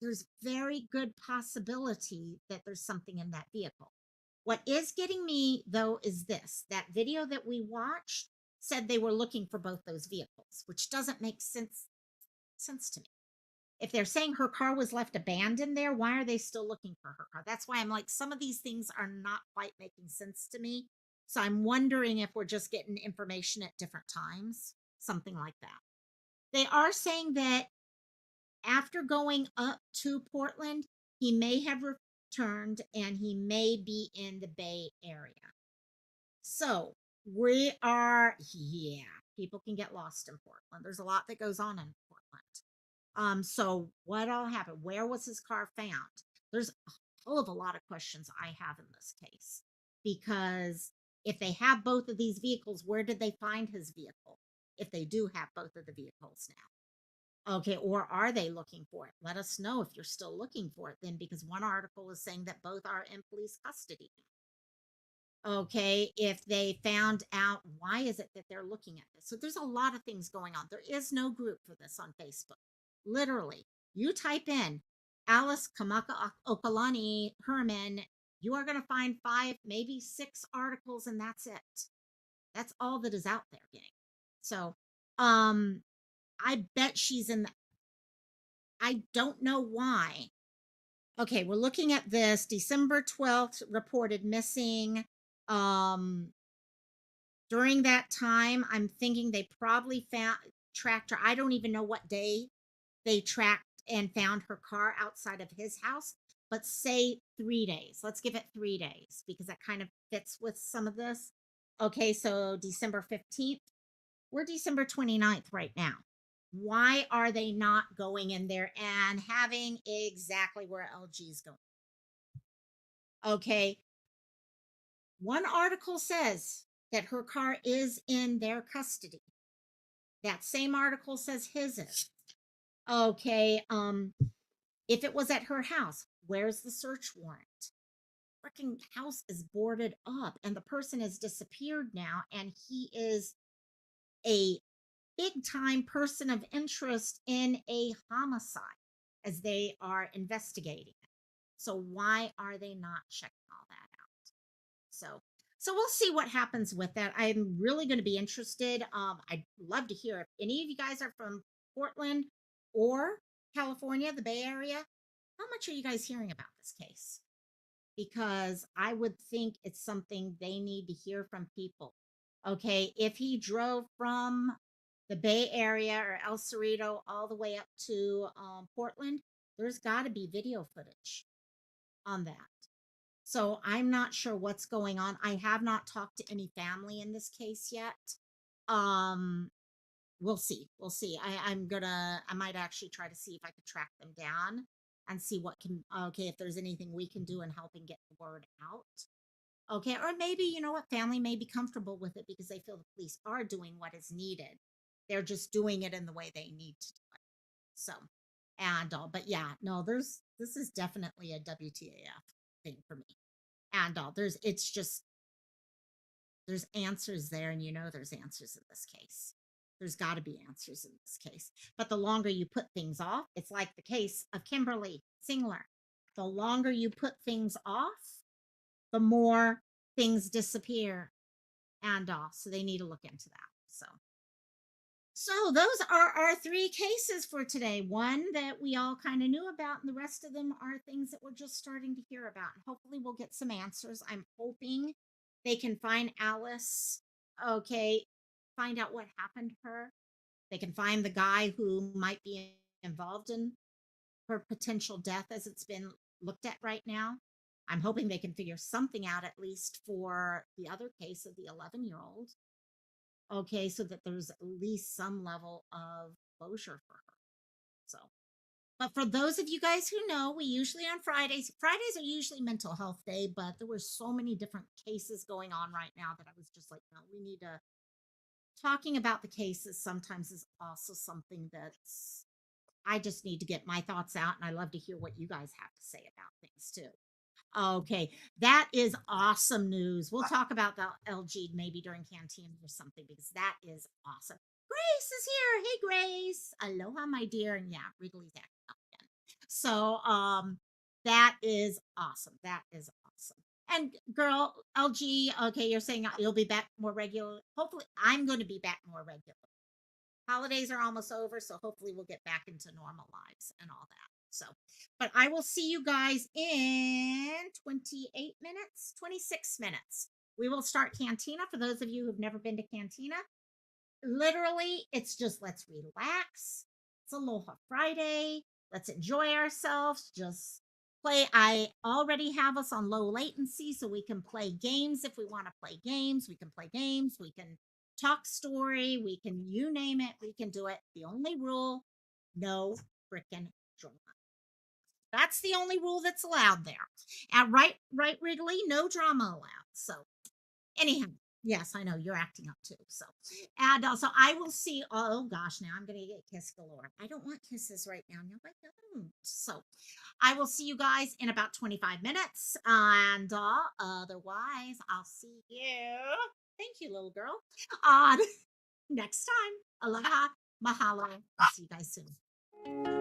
there's very good possibility that there's something in that vehicle. What is getting me, though, is this. That video that we watched said they were looking for both those vehicles, which doesn't make sense to me. If they're saying her car was left abandoned there, why are they still looking for her car? That's why I'm like, some of these things are not quite making sense to me. So I'm wondering if we're just getting information at different times, something like that. They are saying that after going up to Portland, he may have returned and he may be in the Bay Area. So people can get lost in Portland. There's a lot that goes on in Portland. So what all happened? Where was his car found? There's a hell of a lot of questions I have in this case, because if they have both of these vehicles, where did they find his vehicle? If they do have both of the vehicles now. Okay, or are they looking for it? Let us know if you're still looking for it then, because one article is saying that both are in police custody. Okay, if they found out, why is it that they're looking at this? So there's a lot of things going on. There is no group for this on Facebook. Literally, you type in Alice Kamaka Okalani Herrman, you are going to find 5, maybe 6 articles, and that's it. That's all that is out there, gang. So, I bet she's in I don't know why. Okay, we're looking at this. December 12th reported missing. During that time, I'm thinking they probably tracked her. I don't even know what day they tracked and found her car outside of his house, but say 3 days. Let's give it 3 days because that kind of fits with some of this. Okay, so December 15th. We're December 29th right now. Why are they not going in there and having exactly where LG is going? Okay. One article says that her car is in their custody. That same article says his is. Okay. If it was at her house, where's the search warrant? Freaking house is boarded up and the person has disappeared now, and he is a big time person of interest in a homicide as they are investigating. So why are they not checking all that out? So we'll see what happens with that. I'm really going to be interested. I'd love to hear if any of you guys are from Portland or California, the Bay Area. How much are you guys hearing about this case? Because I would think it's something they need to hear from people. Okay, if he drove from the Bay Area or El Cerrito all the way up to Portland, there's got to be video footage on that. So I'm not sure what's going on. I have not talked to any family in this case yet. Um, we'll see. We'll see. I might actually try to see if I could track them down and see what can, okay, if there's anything we can do in helping get the word out. Okay, or maybe, you know what, family may be comfortable with it because they feel the police are doing what is needed. They're just doing it in the way they need to do it. So, and all, but yeah, no, this is definitely a WTAF thing for me. And all, it's just, there's answers there, and you know there's answers in this case. There's got to be answers in this case. But the longer you put things off, it's like the case of Kimberlee Singler. The longer you put things off, the more things disappear, and so they need to look into that. So those are our three cases for today. One that we all kind of knew about, and the rest of them are things that we're just starting to hear about. And hopefully we'll get some answers. I'm hoping they can find Alice. Okay, find out what happened to her. They can find the guy who might be involved in her potential death as it's been looked at right now. I'm hoping they can figure something out, at least for the other case of the 11-year-old. Okay, so that there's at least some level of closure for her. So, but for those of you guys who know, we usually on Fridays are usually mental health day, but there were so many different cases going on right now that I was just like, no, we need to, talking about the cases sometimes is also something that's, I just need to get my thoughts out, and I love to hear what you guys have to say about things too. Okay, that is awesome news. We'll talk about the LG maybe during canteen or something, because that is awesome. Grace is here. Hey, Grace. Aloha, my dear. And yeah, Wrigley's acting up again. So, that is awesome. That is awesome. And girl, LG, okay, you're saying you'll be back more regular. Hopefully, I'm going to be back more regular. Holidays are almost over, so hopefully we'll get back into normal lives and all that. So, but I will see you guys in 28 minutes, 26 minutes. We will start Cantina. For those of you who've never been to Cantina, literally, it's just let's relax. It's Aloha Friday. Let's enjoy ourselves. Just play. I already have us on low latency, so we can play games if we want to play games. We can play games. We can talk story. We can, you name it, we can do it. The only rule, no freaking drama. That's the only rule that's allowed there. And right, Wrigley, no drama allowed. So anyhow, yes, I know you're acting up too. So, and also I will see. Oh gosh, now I'm gonna get kiss galore. I don't want kisses right now. No, I don't. So, I will see you guys in about 25 minutes, and otherwise, I'll see you. Thank you, little girl. On next time. Aloha, mahalo. I'll see you guys soon.